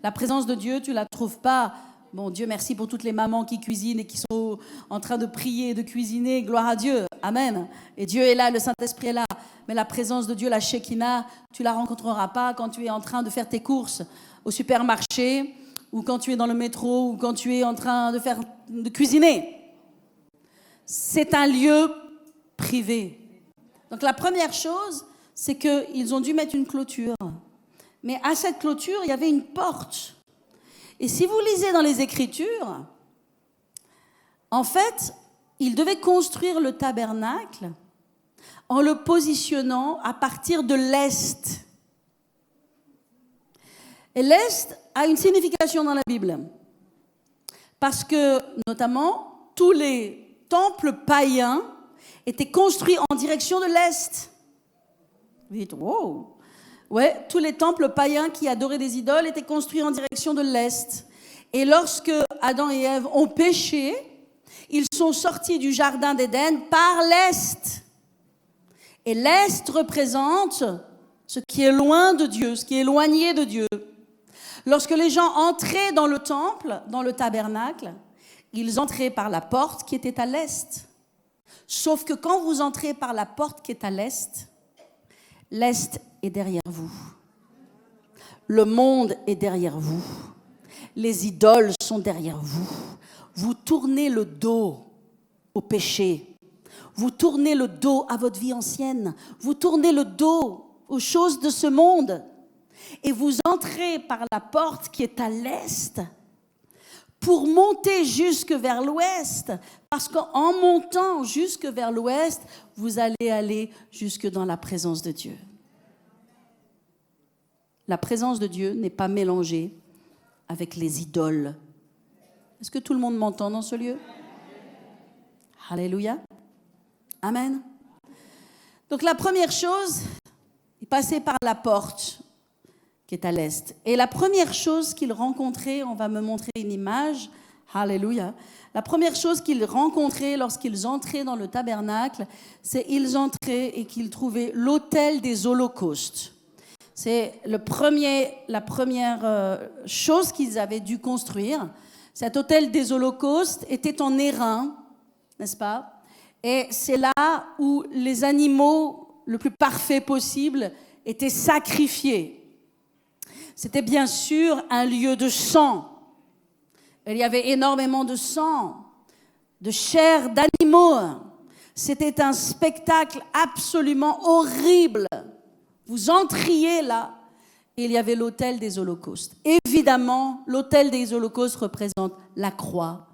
La présence de Dieu, tu ne la trouves pas. Bon, Dieu merci pour toutes les mamans qui cuisinent et qui sont en train de prier et de cuisiner. Gloire à Dieu. Amen. Et Dieu est là, le Saint-Esprit est là. Mais la présence de Dieu, la Shekinah, tu ne la rencontreras pas quand tu es en train de faire tes courses au supermarché ou quand tu es dans le métro ou quand tu es en train de cuisiner. C'est un lieu privé. Donc la première chose, c'est qu'ils ont dû mettre une clôture. Mais à cette clôture, il y avait une porte. Et si vous lisez dans les Écritures, En fait, ils devaient construire le tabernacle en le positionnant à partir de l'est. Et l'est a une signification dans la Bible. Parce que, notamment, tous les temples païens étaient construits en direction de l'est. Vous dites, wow! Ouais, tous les temples païens qui adoraient des idoles étaient construits en direction de l'est. Et lorsque Adam et Ève ont péché, ils sont sortis du jardin d'Éden par l'est. Et l'est représente ce qui est loin de Dieu, ce qui est éloigné de Dieu. Lorsque les gens entraient dans le temple, dans le tabernacle, ils entraient par la porte qui était à l'est. Sauf que quand vous entrez par la porte qui est à l'est est derrière vous. Le monde est derrière vous. Les idoles sont derrière vous. Vous tournez le dos au péché. Vous tournez le dos à votre vie ancienne. Vous tournez le dos aux choses de ce monde. Et vous entrez par la porte qui est à l'est pour monter jusque vers l'ouest. Parce qu'en montant jusque vers l'ouest, vous allez aller jusque dans la présence de Dieu. La présence de Dieu n'est pas mélangée avec les idoles. Est-ce que tout le monde m'entend dans ce lieu? Alléluia. Amen. Donc la première chose, il passait par la porte qui est à l'est. Et la première chose qu'ils rencontraient, on va me montrer une image, alléluia. La première chose qu'ils rencontraient lorsqu'ils entraient dans le tabernacle, c'est qu'ils entraient et qu'ils trouvaient l'autel des holocaustes. C'est la première chose qu'ils avaient dû construire. Cet autel des holocaustes était en airain, n'est-ce pas? Et c'est là où les animaux le plus parfaits possible étaient sacrifiés. C'était bien sûr un lieu de sang. Il y avait énormément de sang, de chair d'animaux. C'était un spectacle absolument horrible. Vous entriez là, et il y avait l'autel des holocaustes. Évidemment, l'autel des holocaustes représente la croix.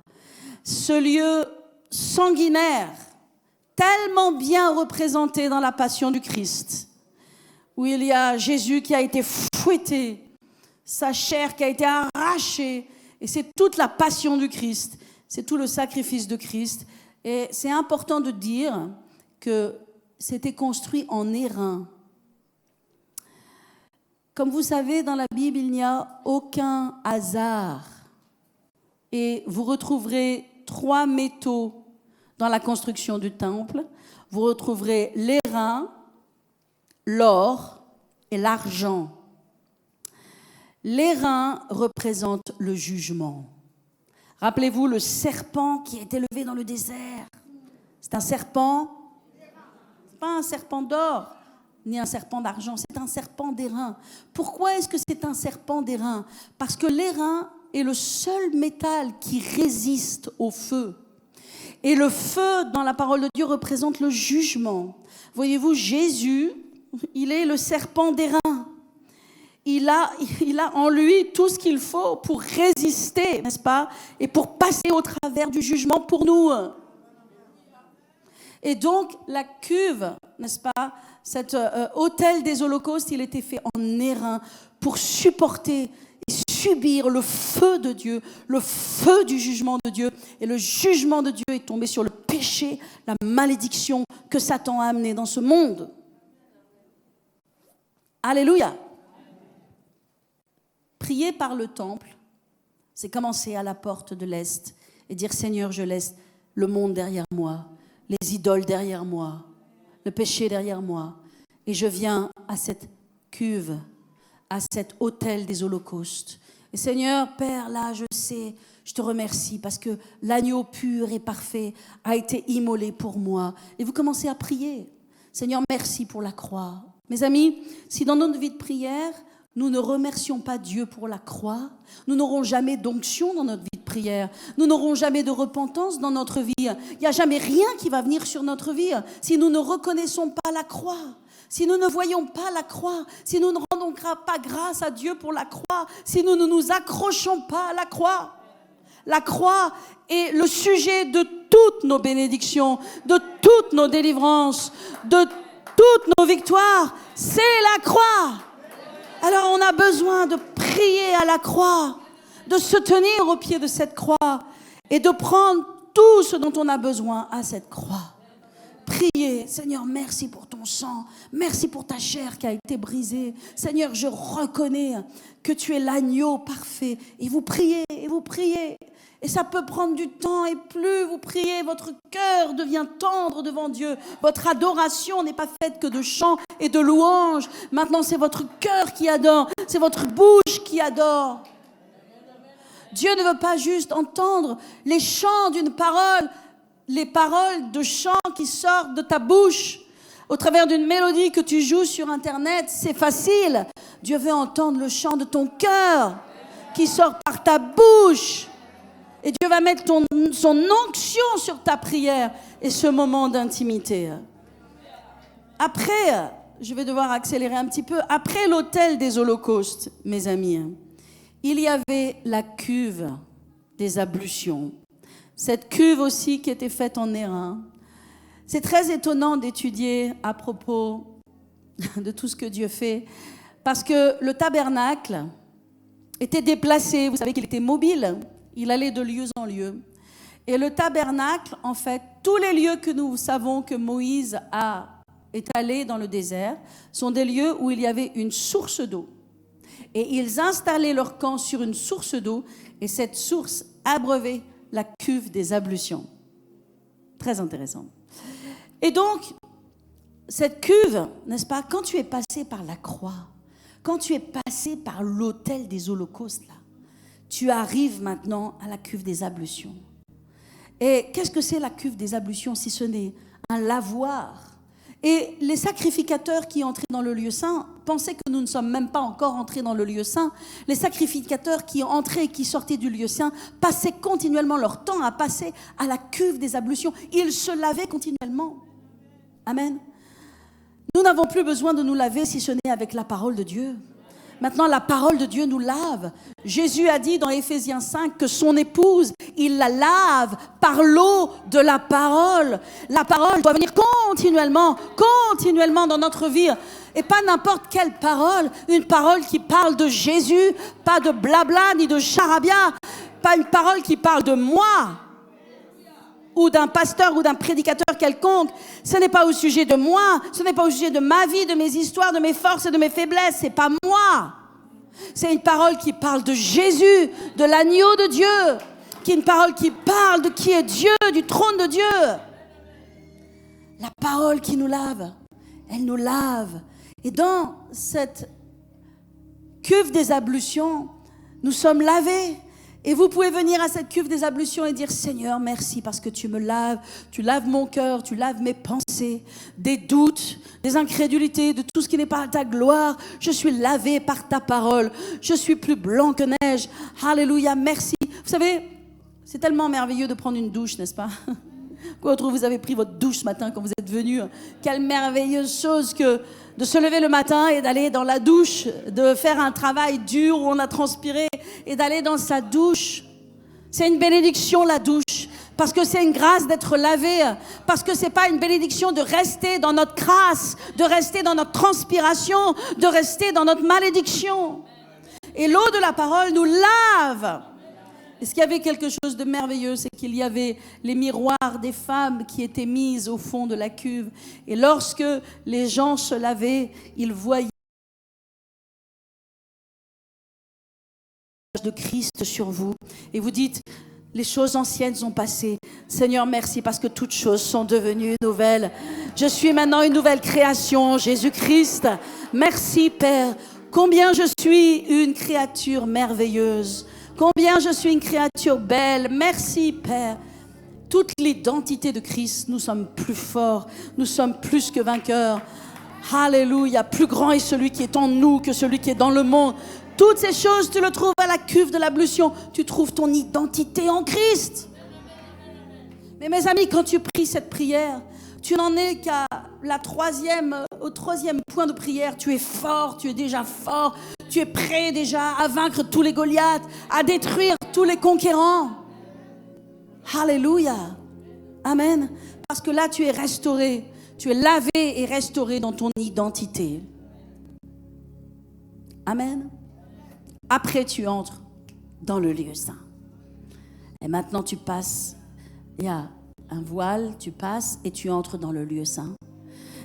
Ce lieu sanguinaire, tellement bien représenté dans la passion du Christ, où il y a Jésus qui a été fouetté, sa chair qui a été arrachée, et c'est toute la passion du Christ, c'est tout le sacrifice de Christ. Et c'est important de dire que c'était construit en airain. Comme vous savez, dans la Bible, il n'y a aucun hasard. Et vous retrouverez 3 métaux dans la construction du temple. Vous retrouverez l'airain, l'or et l'argent. L'airain représente le jugement. Rappelez-vous le serpent qui a été levé dans le désert. C'est un serpent, c'est pas un serpent d'or, ni un serpent d'argent, c'est un serpent d'airain. Pourquoi est-ce que c'est un serpent d'airain? Parce que l'airain est le seul métal qui résiste au feu. Et le feu, dans la parole de Dieu, représente le jugement. Voyez-vous, Jésus, il est le serpent d'airain. Il a en lui tout ce qu'il faut pour résister, n'est-ce pas? Et pour passer au travers du jugement pour nous. Et donc, la cuve, n'est-ce pas? Cet autel des holocaustes, il était fait en airain pour supporter et subir le feu de Dieu, le feu du jugement de Dieu. Et le jugement de Dieu est tombé sur le péché, la malédiction que Satan a amené dans ce monde. Alléluia. Prier par le temple, c'est commencer à la porte de l'Est et dire « Seigneur, je laisse le monde derrière moi, les idoles derrière moi, le péché derrière moi. Et je viens à cette cuve, à cet autel des holocaustes. Et Seigneur, Père, là, je sais, je te remercie parce que l'agneau pur et parfait a été immolé pour moi. » Et vous commencez à prier. Seigneur, merci pour la croix. Mes amis, si dans notre vie de prière, nous ne remercions pas Dieu pour la croix, nous n'aurons jamais d'onction dans notre vie de prière, nous n'aurons jamais de repentance dans notre vie. Il n'y a jamais rien qui va venir sur notre vie si nous ne reconnaissons pas la croix, si nous ne voyons pas la croix, si nous ne rendons pas grâce à Dieu pour la croix, si nous ne nous accrochons pas à la croix. La croix est le sujet de toutes nos bénédictions, de toutes nos délivrances, de toutes nos victoires. C'est la croix. Alors on a besoin de prier à la croix, de se tenir au pied de cette croix et de prendre tout ce dont on a besoin à cette croix. Priez, Seigneur, merci pour ton sang, merci pour ta chair qui a été brisée. Seigneur, je reconnais que tu es l'agneau parfait. Et vous priez, et vous priez. Et ça peut prendre du temps, et plus vous priez, votre cœur devient tendre devant Dieu. Votre adoration n'est pas faite que de chants et de louanges. Maintenant, c'est votre cœur qui adore, c'est votre bouche qui adore. Dieu ne veut pas juste entendre les chants d'une parole, les paroles de chants qui sortent de ta bouche au travers d'une mélodie que tu joues sur Internet. C'est facile. Dieu veut entendre le chant de ton cœur qui sort par ta bouche. Et Dieu va mettre son onction sur ta prière et ce moment d'intimité. Après, je vais devoir accélérer un petit peu. Après l'autel des holocaustes, mes amis, il y avait la cuve des ablutions. Cette cuve aussi qui était faite en airain. C'est très étonnant d'étudier à propos de tout ce que Dieu fait, parce que le tabernacle était déplacé. Vous savez qu'il était mobile. Il allait de lieu en lieu. Et le tabernacle, en fait, tous les lieux que nous savons que Moïse est allé dans le désert, sont des lieux où il y avait une source d'eau. Et ils installaient leur camp sur une source d'eau, et cette source abreuvait la cuve des ablutions. Très intéressant. Et donc, cette cuve, n'est-ce pas, quand tu es passé par la croix, quand tu es passé par l'autel des holocaustes, là, tu arrives maintenant à la cuve des ablutions. Et qu'est-ce que c'est la cuve des ablutions si ce n'est un lavoir? Et les sacrificateurs qui entraient dans le lieu saint pensaient que nous ne sommes même pas encore entrés dans le lieu saint. Les sacrificateurs qui entraient et qui sortaient du lieu saint passaient continuellement leur temps à passer à la cuve des ablutions. Ils se lavaient continuellement. Amen. Nous n'avons plus besoin de nous laver si ce n'est avec la parole de Dieu. Maintenant, la parole de Dieu nous lave. Jésus a dit dans Éphésiens 5 que son épouse, il la lave par l'eau de la parole. La parole doit venir continuellement dans notre vie. Et pas n'importe quelle parole. Une parole qui parle de Jésus, pas de blabla ni de charabia. Pas une parole qui parle de moi ou d'un pasteur ou d'un prédicateur quelconque. Ce n'est pas au sujet de moi, ce n'est pas au sujet de ma vie, de mes histoires, de mes forces et de mes faiblesses. C'est pas moi. C'est une parole qui parle de Jésus, de l'agneau de Dieu, qui est une parole qui parle de qui est Dieu, du trône de Dieu. La parole qui nous lave, elle nous lave. Et dans cette cuve des ablutions, nous sommes lavés. Et vous pouvez venir à cette cuve des ablutions et dire « Seigneur, merci parce que tu me laves, tu laves mon cœur, tu laves mes pensées, des doutes, des incrédulités, de tout ce qui n'est pas à ta gloire. Je suis lavé par ta parole, je suis plus blanc que neige. Alléluia, merci. » Vous savez, c'est tellement merveilleux de prendre une douche, n'est-ce pas? Vous avez pris votre douche ce matin quand vous êtes venus. Quelle merveilleuse chose que de se lever le matin et d'aller dans la douche, de faire un travail dur où on a transpiré et d'aller dans sa douche. C'est une bénédiction, la douche, parce que c'est une grâce d'être lavé, parce que c'est pas une bénédiction de rester dans notre crasse, de rester dans notre transpiration, de rester dans notre malédiction. Et l'eau de la parole nous lave. Et ce qu'il y avait quelque chose de merveilleux, c'est qu'il y avait les miroirs des femmes qui étaient mises au fond de la cuve. Et lorsque les gens se lavaient, ils voyaient de Christ sur vous. Et vous dites, les choses anciennes sont passées. Seigneur, merci parce que toutes choses sont devenues nouvelles. Je suis maintenant une nouvelle création, Jésus-Christ. Merci, Père. Combien je suis une créature merveilleuse. Combien je suis une créature belle. Merci, Père. Toute l'identité de Christ, nous sommes plus forts. Nous sommes plus que vainqueurs. Alléluia. Plus grand est celui qui est en nous que celui qui est dans le monde. Toutes ces choses, tu le trouves à la cuve de l'ablution. Tu trouves ton identité en Christ. Mais mes amis, quand tu pries cette prière, tu n'en es qu'à au troisième point de prière. Tu es fort, tu es déjà fort. Tu es prêt déjà à vaincre tous les Goliaths, à détruire tous les conquérants. Alléluia. Amen. Parce que là, tu es restauré. Tu es lavé et restauré dans ton identité. Amen. Après, tu entres dans le lieu saint. Et maintenant, tu passes. Il y a un voile, tu passes et tu entres dans le lieu saint.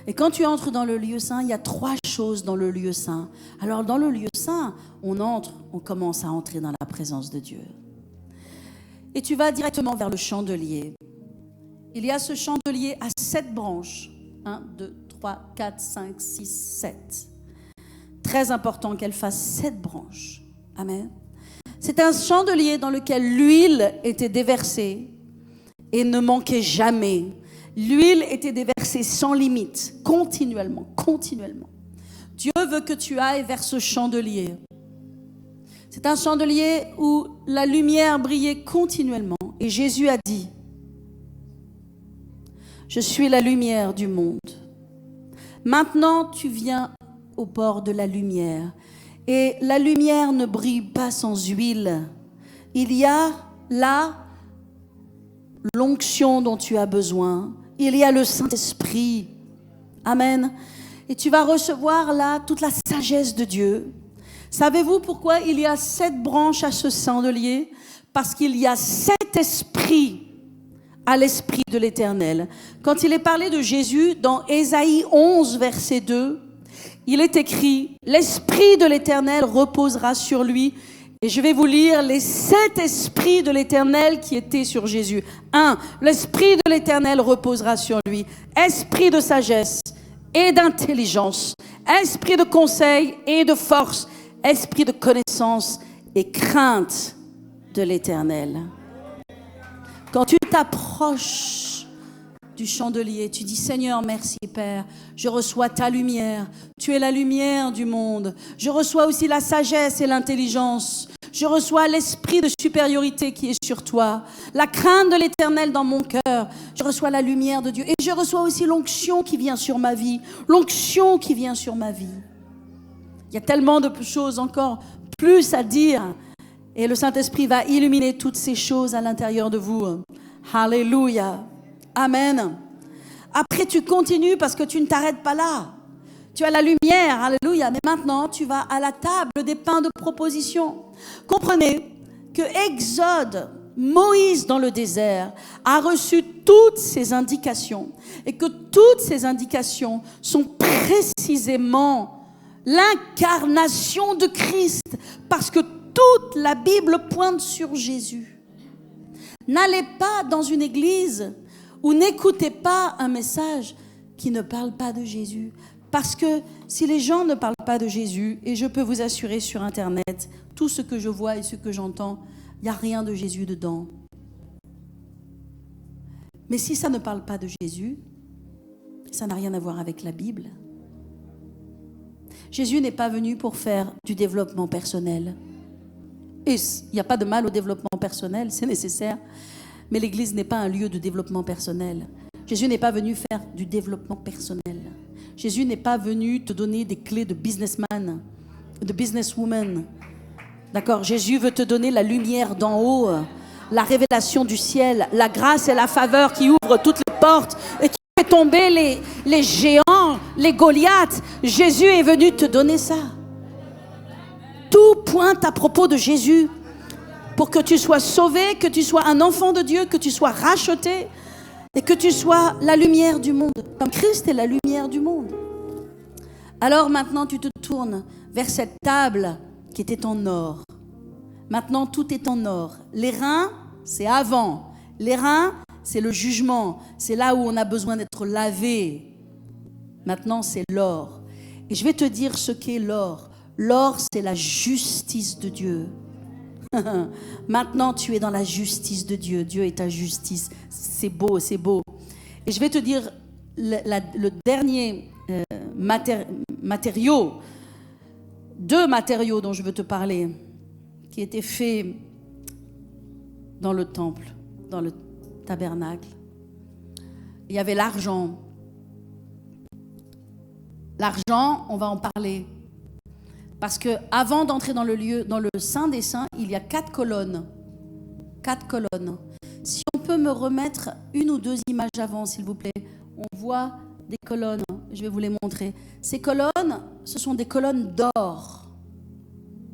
Et quand tu entres dans le lieu saint, il y a 3 choses dans le lieu saint. Alors, dans le lieu saint, on commence à entrer dans la présence de Dieu. Et tu vas directement vers le chandelier. Il y a ce chandelier à 7 branches. 1, 2, 3, 4, 5, 6, 7. Très important qu'elle fasse 7 branches. Amen. C'est un chandelier dans lequel l'huile était déversée et ne manquait jamais. L'huile était déversée sans limite, continuellement. Dieu veut que tu ailles vers ce chandelier. C'est un chandelier où la lumière brillait continuellement. Et Jésus a dit, je suis la lumière du monde. Maintenant, tu viens au bord de la lumière. Et la lumière ne brille pas sans huile. Il y a là l'onction dont tu as besoin. Il y a le Saint-Esprit. Amen. Et tu vas recevoir là toute la sagesse de Dieu. Savez-vous pourquoi il y a 7 branches à ce chandelier? Parce qu'il y a 7 esprits à l'Esprit de l'Éternel. Quand il est parlé de Jésus, dans Ésaïe 11, verset 2, il est écrit « L'Esprit de l'Éternel reposera sur lui ». Et je vais vous lire les 7 esprits de l'Éternel qui étaient sur Jésus. 1. L'Esprit de l'Éternel reposera sur lui. Esprit de sagesse et d'intelligence. Esprit de conseil et de force. Esprit de connaissance et crainte de l'Éternel. Quand tu t'approches du chandelier, tu dis Seigneur, merci Père, je reçois ta lumière, tu es la lumière du monde. Je reçois aussi la sagesse et l'intelligence. Je reçois l'esprit de supériorité qui est sur toi, la crainte de l'Éternel dans mon cœur. Je reçois la lumière de Dieu et je reçois aussi l'onction qui vient sur ma vie, l'onction qui vient sur ma vie. Il y a tellement de choses encore plus à dire. Et le Saint-Esprit va illuminer toutes ces choses à l'intérieur de vous. Alléluia. Amen. Après, tu continues parce que tu ne t'arrêtes pas là. Tu as la lumière. Alléluia. Mais maintenant, tu vas à la table des pains de proposition. Comprenez que Exode, Moïse dans le désert, a reçu toutes ces indications. Et que toutes ces indications sont précisément l'incarnation de Christ. Parce que toute la Bible pointe sur Jésus. N'allez pas dans une église ou n'écoutez pas un message qui ne parle pas de Jésus. Parce que si les gens ne parlent pas de Jésus, et je peux vous assurer sur Internet, tout ce que je vois et ce que j'entends, il n'y a rien de Jésus dedans. Mais si ça ne parle pas de Jésus, ça n'a rien à voir avec la Bible. Jésus n'est pas venu pour faire du développement personnel. Et il n'y a pas de mal au développement personnel, c'est nécessaire. Mais l'Église n'est pas un lieu de développement personnel. Jésus n'est pas venu faire du développement personnel. Jésus n'est pas venu te donner des clés de businessman, de businesswoman. D'accord? Jésus veut te donner la lumière d'en haut, la révélation du ciel, la grâce et la faveur qui ouvrent toutes les portes et qui fait tomber les géants, les Goliaths. Jésus est venu te donner ça. Tout pointe à propos de Jésus pour que tu sois sauvé, que tu sois un enfant de Dieu, que tu sois racheté et que tu sois la lumière du monde. Comme Christ est la lumière du monde. Alors maintenant tu te tournes vers cette table qui était en or. Maintenant tout est en or. Les reins, c'est avant. Les reins, c'est le jugement. C'est là où on a besoin d'être lavé. Maintenant c'est l'or. Et je vais te dire ce qu'est l'or. L'or, c'est la justice de Dieu. Maintenant, tu es dans la justice de Dieu. Dieu est ta justice. C'est beau, c'est beau. Et je vais te dire le dernier matériau, 2 matériaux dont je veux te parler, qui étaient faits dans le temple, dans le tabernacle. Il y avait l'argent. L'argent, on va en parler. Parce que avant d'entrer dans le lieu, dans le Saint des Saints, il y a 4 colonnes. 4 colonnes. Si on peut peut me remettre une ou deux images avant, s'il vous plaît? On voit des colonnes, je vais vous les montrer. Ces colonnes, ce sont des colonnes d'or.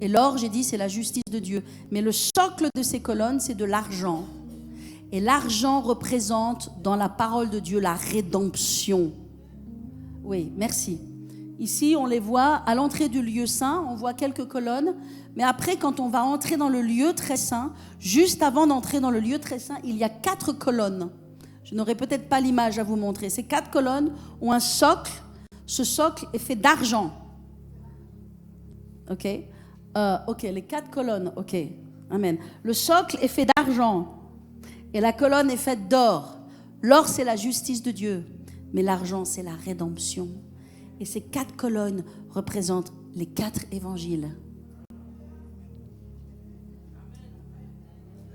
Et l'or, j'ai dit, c'est la justice de Dieu. Mais le socle de ces colonnes, c'est de l'argent. Et l'argent représente dans la parole de Dieu la rédemption. Oui, merci. Ici, on les voit à l'entrée du lieu saint, on voit quelques colonnes. Mais après, quand on va entrer dans le lieu très saint, juste avant d'entrer dans le lieu très saint, il y a 4 colonnes. Je n'aurai peut-être pas l'image à vous montrer. Ces 4 colonnes ont un socle. Ce socle est fait d'argent. Ok, les 4 colonnes. Ok, amen. Le socle est fait d'argent. Et la colonne est faite d'or. L'or, c'est la justice de Dieu. Mais l'argent, c'est la rédemption. Et ces 4 colonnes représentent les 4 évangiles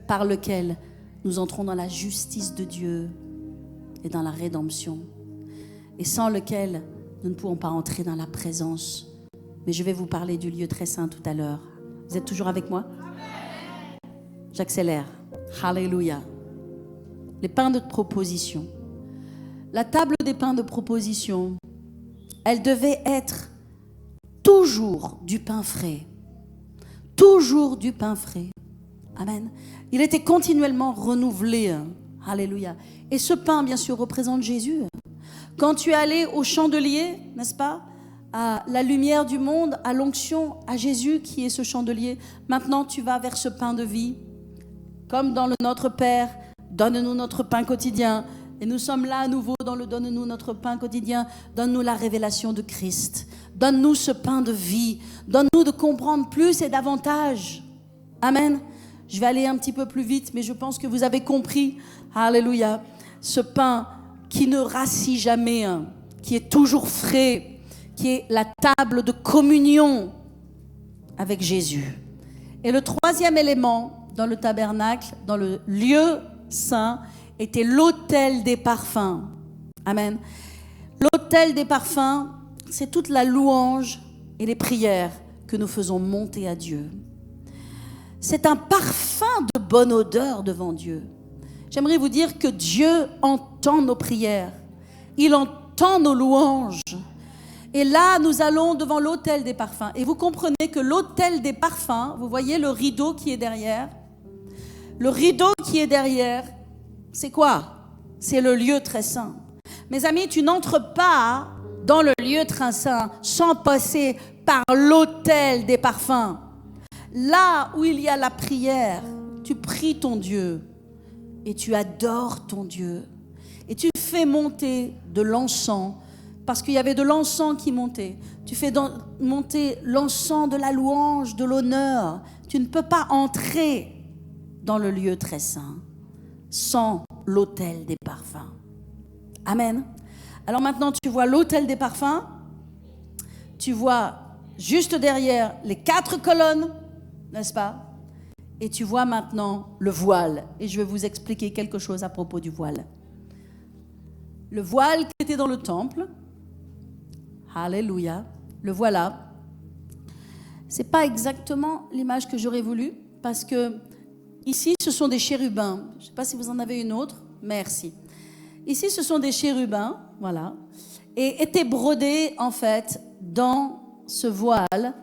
par lesquels nous entrons dans la justice de Dieu et dans la rédemption. Et sans lequel nous ne pouvons pas entrer dans la présence. Mais je vais vous parler du lieu très saint tout à l'heure. Vous êtes toujours avec moi? J'accélère. Alléluia. Les pains de proposition. La table des pains de proposition, elle devait être toujours du pain frais. Toujours du pain frais. Amen. Il était continuellement renouvelé. Alléluia. Et ce pain, bien sûr, représente Jésus. Quand tu es allé au chandelier, n'est-ce pas, à la lumière du monde, à l'onction, à Jésus qui est ce chandelier, maintenant tu vas vers ce pain de vie. Comme dans le Notre Père, donne-nous notre pain quotidien. Et nous sommes là à nouveau dans le donne-nous notre pain quotidien. Donne-nous la révélation de Christ. Donne-nous ce pain de vie. Donne-nous de comprendre plus et davantage. Amen. Je vais aller un petit peu plus vite, mais je pense que vous avez compris. Alléluia. Ce pain qui ne rassit jamais, qui est toujours frais, qui est la table de communion avec Jésus. Et le troisième élément dans le tabernacle, dans le lieu saint, était l'autel des parfums. Amen. L'autel des parfums, c'est toute la louange et les prières que nous faisons monter à Dieu. C'est un parfum de bonne odeur devant Dieu. J'aimerais vous dire que Dieu entend nos prières. Il entend nos louanges. Et là, nous allons devant l'autel des parfums. Et vous comprenez que l'autel des parfums, vous voyez le rideau qui est derrière. Le rideau qui est derrière, c'est quoi? C'est le lieu très saint. Mes amis, tu n'entres pas dans le lieu très saint sans passer par l'autel des parfums. Là où il y a la prière, tu pries ton Dieu et tu adores ton Dieu. Et tu fais monter de l'encens, parce qu'il y avait de l'encens qui montait. Tu fais monter l'encens de la louange, de l'honneur. Tu ne peux pas entrer dans le lieu très saint sans l'autel des parfums. Amen. Alors maintenant, tu vois l'autel des parfums. Tu vois juste derrière les 4 colonnes, n'est-ce pas? Et tu vois maintenant le voile. Et je vais vous expliquer quelque chose à propos du voile. Le voile qui était dans le temple, alléluia, le voilà. C'est pas exactement l'image que j'aurais voulu, parce que ici, ce sont des chérubins. Je ne sais pas si vous en avez une autre. Merci. Ici, ce sont des chérubins, voilà, et étaient brodés, en fait, dans ce voile,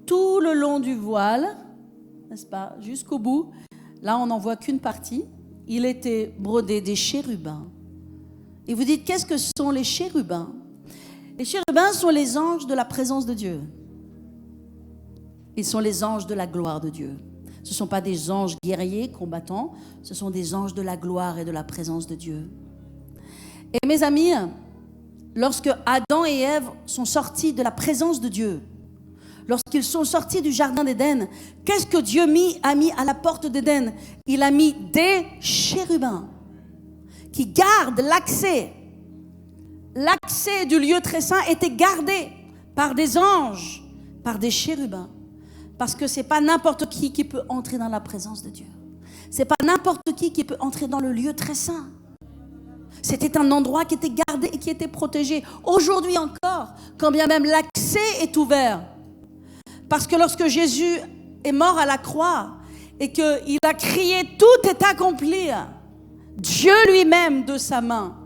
tout le long du voile, n'est-ce pas, jusqu'au bout. Là, on n'en voit qu'une partie. Il était brodé des chérubins. Et vous dites, qu'est-ce que sont les chérubins? Les chérubins sont les anges de la présence de Dieu. Ils sont les anges de la gloire de Dieu. Ce ne sont pas des anges guerriers, combattants. Ce sont des anges de la gloire et de la présence de Dieu. Et mes amis, lorsque Adam et Ève sont sortis de la présence de Dieu, lorsqu'ils sont sortis du jardin d'Éden, qu'est-ce que Dieu a mis à la porte d'Éden? Il a mis des chérubins qui gardent l'accès. L'accès du lieu très saint était gardé par des anges, par des chérubins. Parce que ce n'est pas n'importe qui peut entrer dans la présence de Dieu. Ce n'est pas n'importe qui peut entrer dans le lieu très saint. C'était un endroit qui était gardé et qui était protégé. Aujourd'hui encore, quand bien même l'accès est ouvert. Parce que lorsque Jésus est mort à la croix et qu'il a crié « Tout est accompli », Dieu lui-même de sa main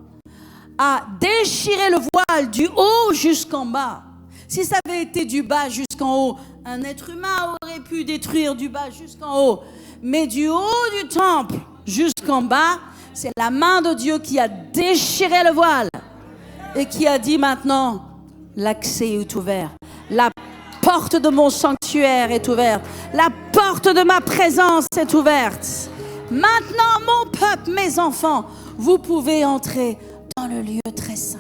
a déchiré le voile du haut jusqu'en bas. Si ça avait été du bas jusqu'en haut, un être humain aurait pu détruire du bas jusqu'en haut. Mais du haut du temple jusqu'en bas, c'est la main de Dieu qui a déchiré le voile et qui a dit maintenant, l'accès est ouvert. La porte de mon sanctuaire est ouverte. La porte de ma présence est ouverte. Maintenant, mon peuple, mes enfants, vous pouvez entrer dans le lieu très saint.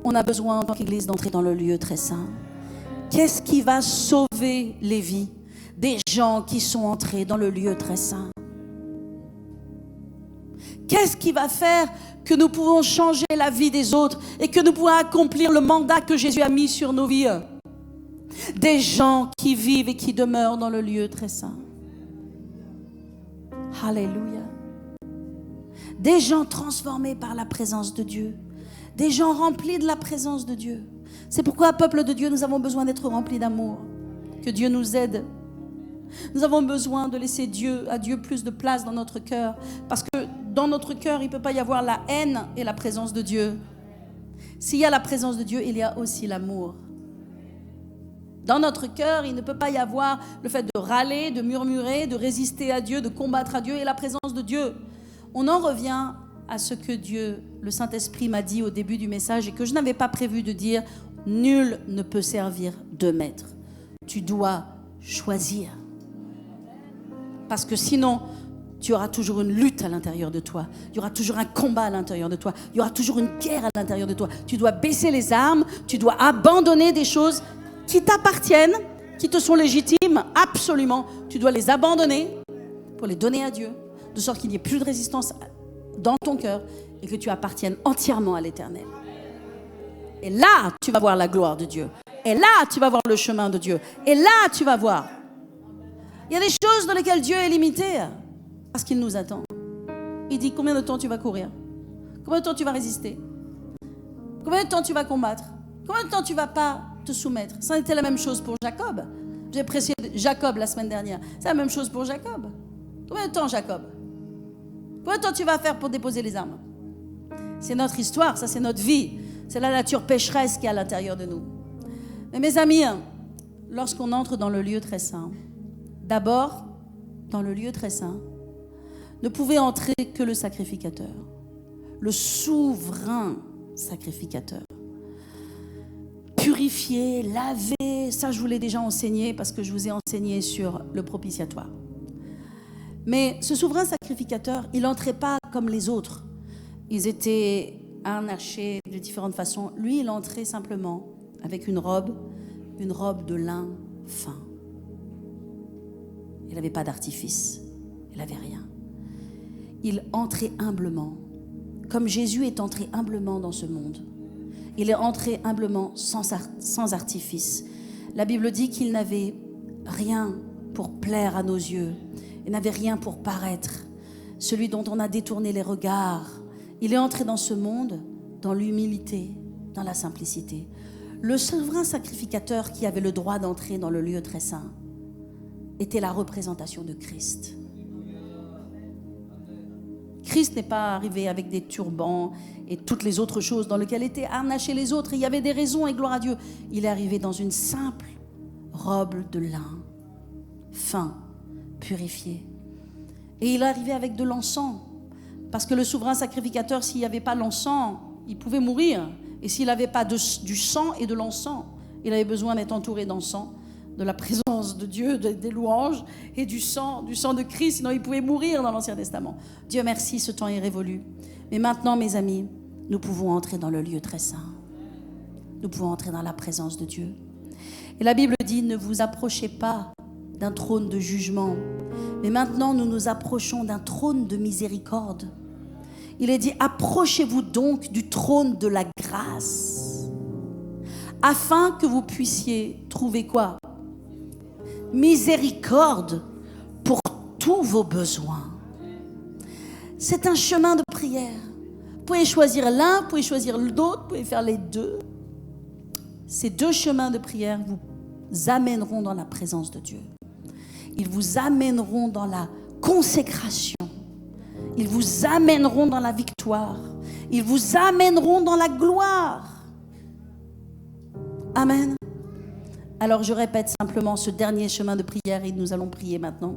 On a besoin en tant qu'Église d'entrer dans le lieu très saint. Qu'est-ce qui va sauver les vies des gens qui sont entrés dans le lieu très saint? Qu'est-ce qui va faire que nous pouvons changer la vie des autres et que nous pouvons accomplir le mandat que Jésus a mis sur nos vies? Des gens qui vivent et qui demeurent dans le lieu très saint. Alléluia. Des gens transformés par la présence de Dieu. Des gens remplis de la présence de Dieu. C'est pourquoi, peuple de Dieu, nous avons besoin d'être remplis d'amour. Que Dieu nous aide. Nous avons besoin de laisser à Dieu plus de place dans notre cœur. Parce que dans notre cœur, il ne peut pas y avoir la haine et la présence de Dieu. S'il y a la présence de Dieu, il y a aussi l'amour. Dans notre cœur, il ne peut pas y avoir le fait de râler, de murmurer, de résister à Dieu, de combattre à Dieu et la présence de Dieu. On en revient à ce que Dieu, le Saint-Esprit, m'a dit au début du message et que je n'avais pas prévu de dire. Nul ne peut servir deux maîtres. Tu dois choisir. Parce que sinon, tu auras toujours une lutte à l'intérieur de toi. Il y aura toujours un combat à l'intérieur de toi. Il y aura toujours une guerre à l'intérieur de toi. Tu dois baisser les armes. Tu dois abandonner des choses qui t'appartiennent, qui te sont légitimes, absolument. Tu dois les abandonner pour les donner à Dieu, de sorte qu'il n'y ait plus de résistance dans ton cœur et que tu appartiennes entièrement à l'Éternel. Et là, tu vas voir la gloire de Dieu. Et là, tu vas voir le chemin de Dieu. Et là, tu vas voir. Il y a des choses dans lesquelles Dieu est limité parce qu'il nous attend. Il dit combien de temps tu vas courir? Combien de temps tu vas résister? Combien de temps tu vas combattre? Combien de temps tu ne vas pas te soumettre? Ça était la même chose pour Jacob. J'ai prêché Jacob la semaine dernière. C'est la même chose pour Jacob. Combien de temps, Jacob? Combien de temps tu vas faire pour déposer les armes? C'est notre histoire, ça c'est notre vie. C'est la nature pécheresse qui est à l'intérieur de nous. Mais mes amis, lorsqu'on entre dans le lieu très saint, d'abord, dans le lieu très saint, ne pouvait entrer que le sacrificateur, le souverain sacrificateur. Purifié, lavé, ça je vous l'ai déjà enseigné parce que je vous ai enseigné sur le propitiatoire. Mais ce souverain sacrificateur, il n'entrait pas comme les autres. Ils étaient harnachés de différentes façons. Lui, il entrait simplement avec une robe de lin fin. Il n'avait pas d'artifice, il n'avait rien. Il entrait humblement, comme Jésus est entré humblement dans ce monde. Il est entré humblement, sans artifice. La Bible dit qu'il n'avait rien pour plaire à nos yeux. Il n'avait rien pour paraître. Celui dont on a détourné les regards. Il est entré dans ce monde, dans l'humilité, dans la simplicité. Le souverain sacrificateur qui avait le droit d'entrer dans le lieu très saint était la représentation de Christ. Christ n'est pas arrivé avec des turbans et toutes les autres choses dans lesquelles étaient harnachés les autres. Il y avait des raisons et gloire à Dieu. Il est arrivé dans une simple robe de lin, fin, purifié. Et il est arrivé avec de l'encens. Parce que le souverain sacrificateur, s'il n'y avait pas l'encens, il pouvait mourir. Et s'il n'avait pas du sang et de l'encens, il avait besoin d'être entouré d'encens, de la présence de Dieu, des louanges et du sang de Christ. Sinon, il pouvait mourir dans l'Ancien Testament. Dieu merci, ce temps est révolu. Mais maintenant, mes amis, nous pouvons entrer dans le lieu très saint. Nous pouvons entrer dans la présence de Dieu. Et la Bible dit, ne vous approchez pas d'un trône de jugement. Mais maintenant, nous nous approchons d'un trône de miséricorde. Il est dit, approchez-vous donc du trône de la grâce, afin que vous puissiez trouver quoi? Miséricorde pour tous vos besoins. C'est un chemin de prière. Vous pouvez choisir l'un, vous pouvez choisir l'autre, vous pouvez faire les deux. Ces deux chemins de prière vous amèneront dans la présence de Dieu. Ils vous amèneront dans la consécration. Ils vous amèneront dans la victoire. Ils vous amèneront dans la gloire. Amen. Alors je répète simplement ce dernier chemin de prière et nous allons prier maintenant.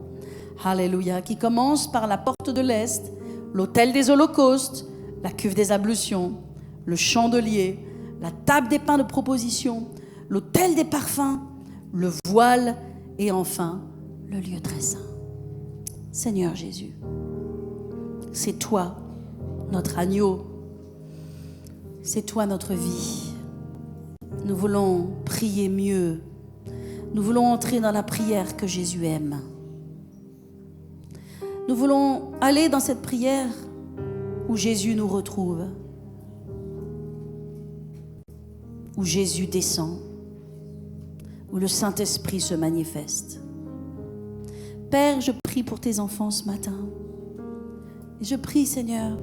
Alléluia. Qui commence par la porte de l'Est, l'autel des holocaustes, la cuve des ablutions, le chandelier, la table des pains de proposition, l'autel des parfums, le voile et enfin le lieu très saint. Seigneur Jésus, c'est toi notre agneau, c'est toi notre vie. Nous voulons prier mieux, nous voulons entrer dans la prière que Jésus aime. Nous voulons aller dans cette prière où Jésus nous retrouve, où Jésus descend, où le Saint-Esprit se manifeste. Père, je prie pour tes enfants ce matin. Et je prie, Seigneur,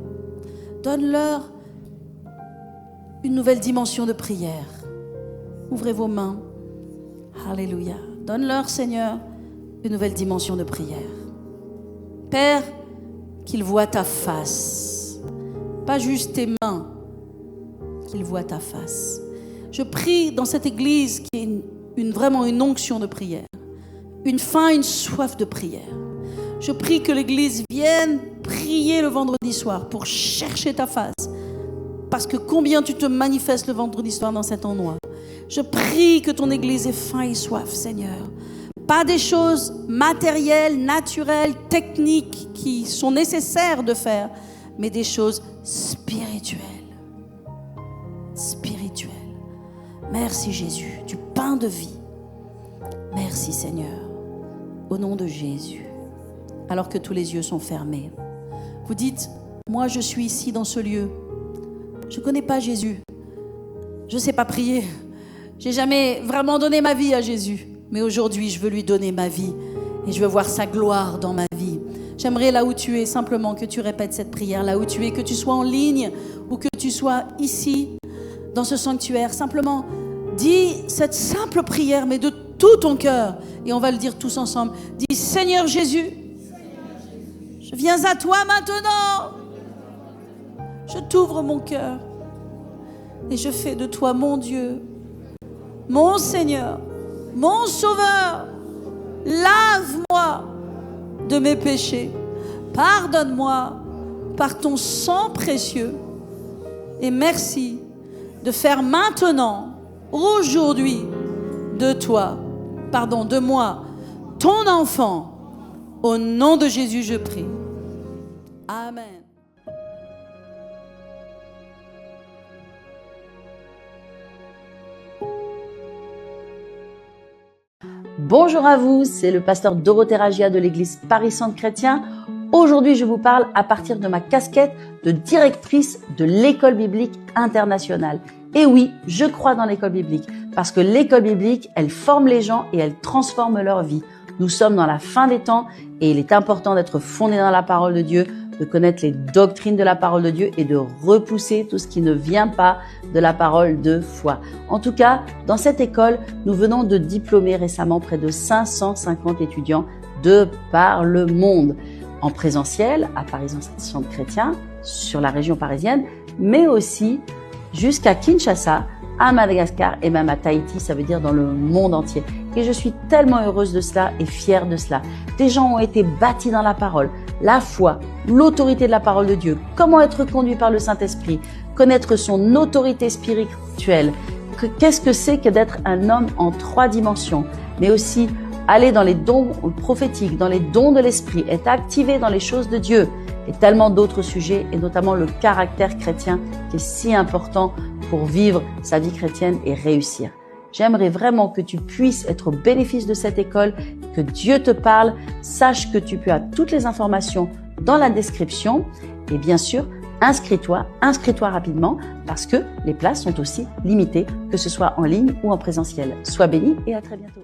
donne-leur une nouvelle dimension de prière. Ouvrez vos mains. Alléluia. Donne-leur, Seigneur, une nouvelle dimension de prière. Père, qu'ils voient ta face. Pas juste tes mains, qu'ils voient ta face. Je prie dans cette église qui est vraiment une onction de prière. Une faim, une soif de prière. Je prie que l'église vienne prier le vendredi soir pour chercher ta face. Parce que combien tu te manifestes le vendredi soir dans cet endroit. Je prie que ton église ait faim et soif, Seigneur. Pas des choses matérielles, naturelles, techniques qui sont nécessaires de faire, mais des choses spirituelles. Spirituelles. Merci Jésus, du pain de vie. Merci Seigneur. Au nom de Jésus. Alors que tous les yeux sont fermés. Vous dites, moi je suis ici dans ce lieu. Je ne connais pas Jésus. Je ne sais pas prier. J'ai jamais vraiment donné ma vie à Jésus. Mais aujourd'hui, je veux lui donner ma vie. Et je veux voir sa gloire dans ma vie. J'aimerais là où tu es, simplement que tu répètes cette prière. Là où tu es, que tu sois en ligne ou que tu sois ici, dans ce sanctuaire. Simplement, dis cette simple prière, mais de tout ton cœur. Et on va le dire tous ensemble. Dis, Seigneur Jésus, je viens à toi maintenant. Je t'ouvre mon cœur. Et je fais de toi mon Dieu, mon Seigneur, mon Sauveur. Lave-moi de mes péchés. Pardonne-moi par ton sang précieux. Et merci de faire maintenant, aujourd'hui, de moi, ton enfant. Au nom de Jésus, je prie. Amen. Bonjour à vous, c'est le pasteur Dorothée Ragia de l'église Paris Centre Chrétien. Aujourd'hui, je vous parle à partir de ma casquette de directrice de l'école biblique internationale. Et oui, je crois dans l'école biblique parce que l'école biblique, elle forme les gens et elle transforme leur vie. Nous sommes dans la fin des temps et il est important d'être fondé dans la parole de Dieu, de connaître les doctrines de la parole de Dieu et de repousser tout ce qui ne vient pas de la parole de foi. En tout cas, dans cette école, nous venons de diplômer récemment près de 550 étudiants de par le monde, en présentiel à Paris Centre Chrétien, sur la région parisienne, mais aussi jusqu'à Kinshasa, à Madagascar et même à Tahiti, ça veut dire dans le monde entier. Et je suis tellement heureuse de cela et fière de cela. Des gens ont été bâtis dans la parole, la foi, l'autorité de la parole de Dieu, comment être conduit par le Saint-Esprit, connaître son autorité spirituelle, qu'est-ce que c'est que d'être un homme en 3 dimensions, mais aussi aller dans les dons prophétiques, dans les dons de l'Esprit, être activé dans les choses de Dieu et tellement d'autres sujets, et notamment le caractère chrétien qui est si important pour vivre sa vie chrétienne et réussir. J'aimerais vraiment que tu puisses être au bénéfice de cette école, que Dieu te parle. Sache que tu peux avoir toutes les informations dans la description. Et bien sûr, inscris-toi rapidement parce que les places sont aussi limitées, que ce soit en ligne ou en présentiel. Sois béni et à très bientôt.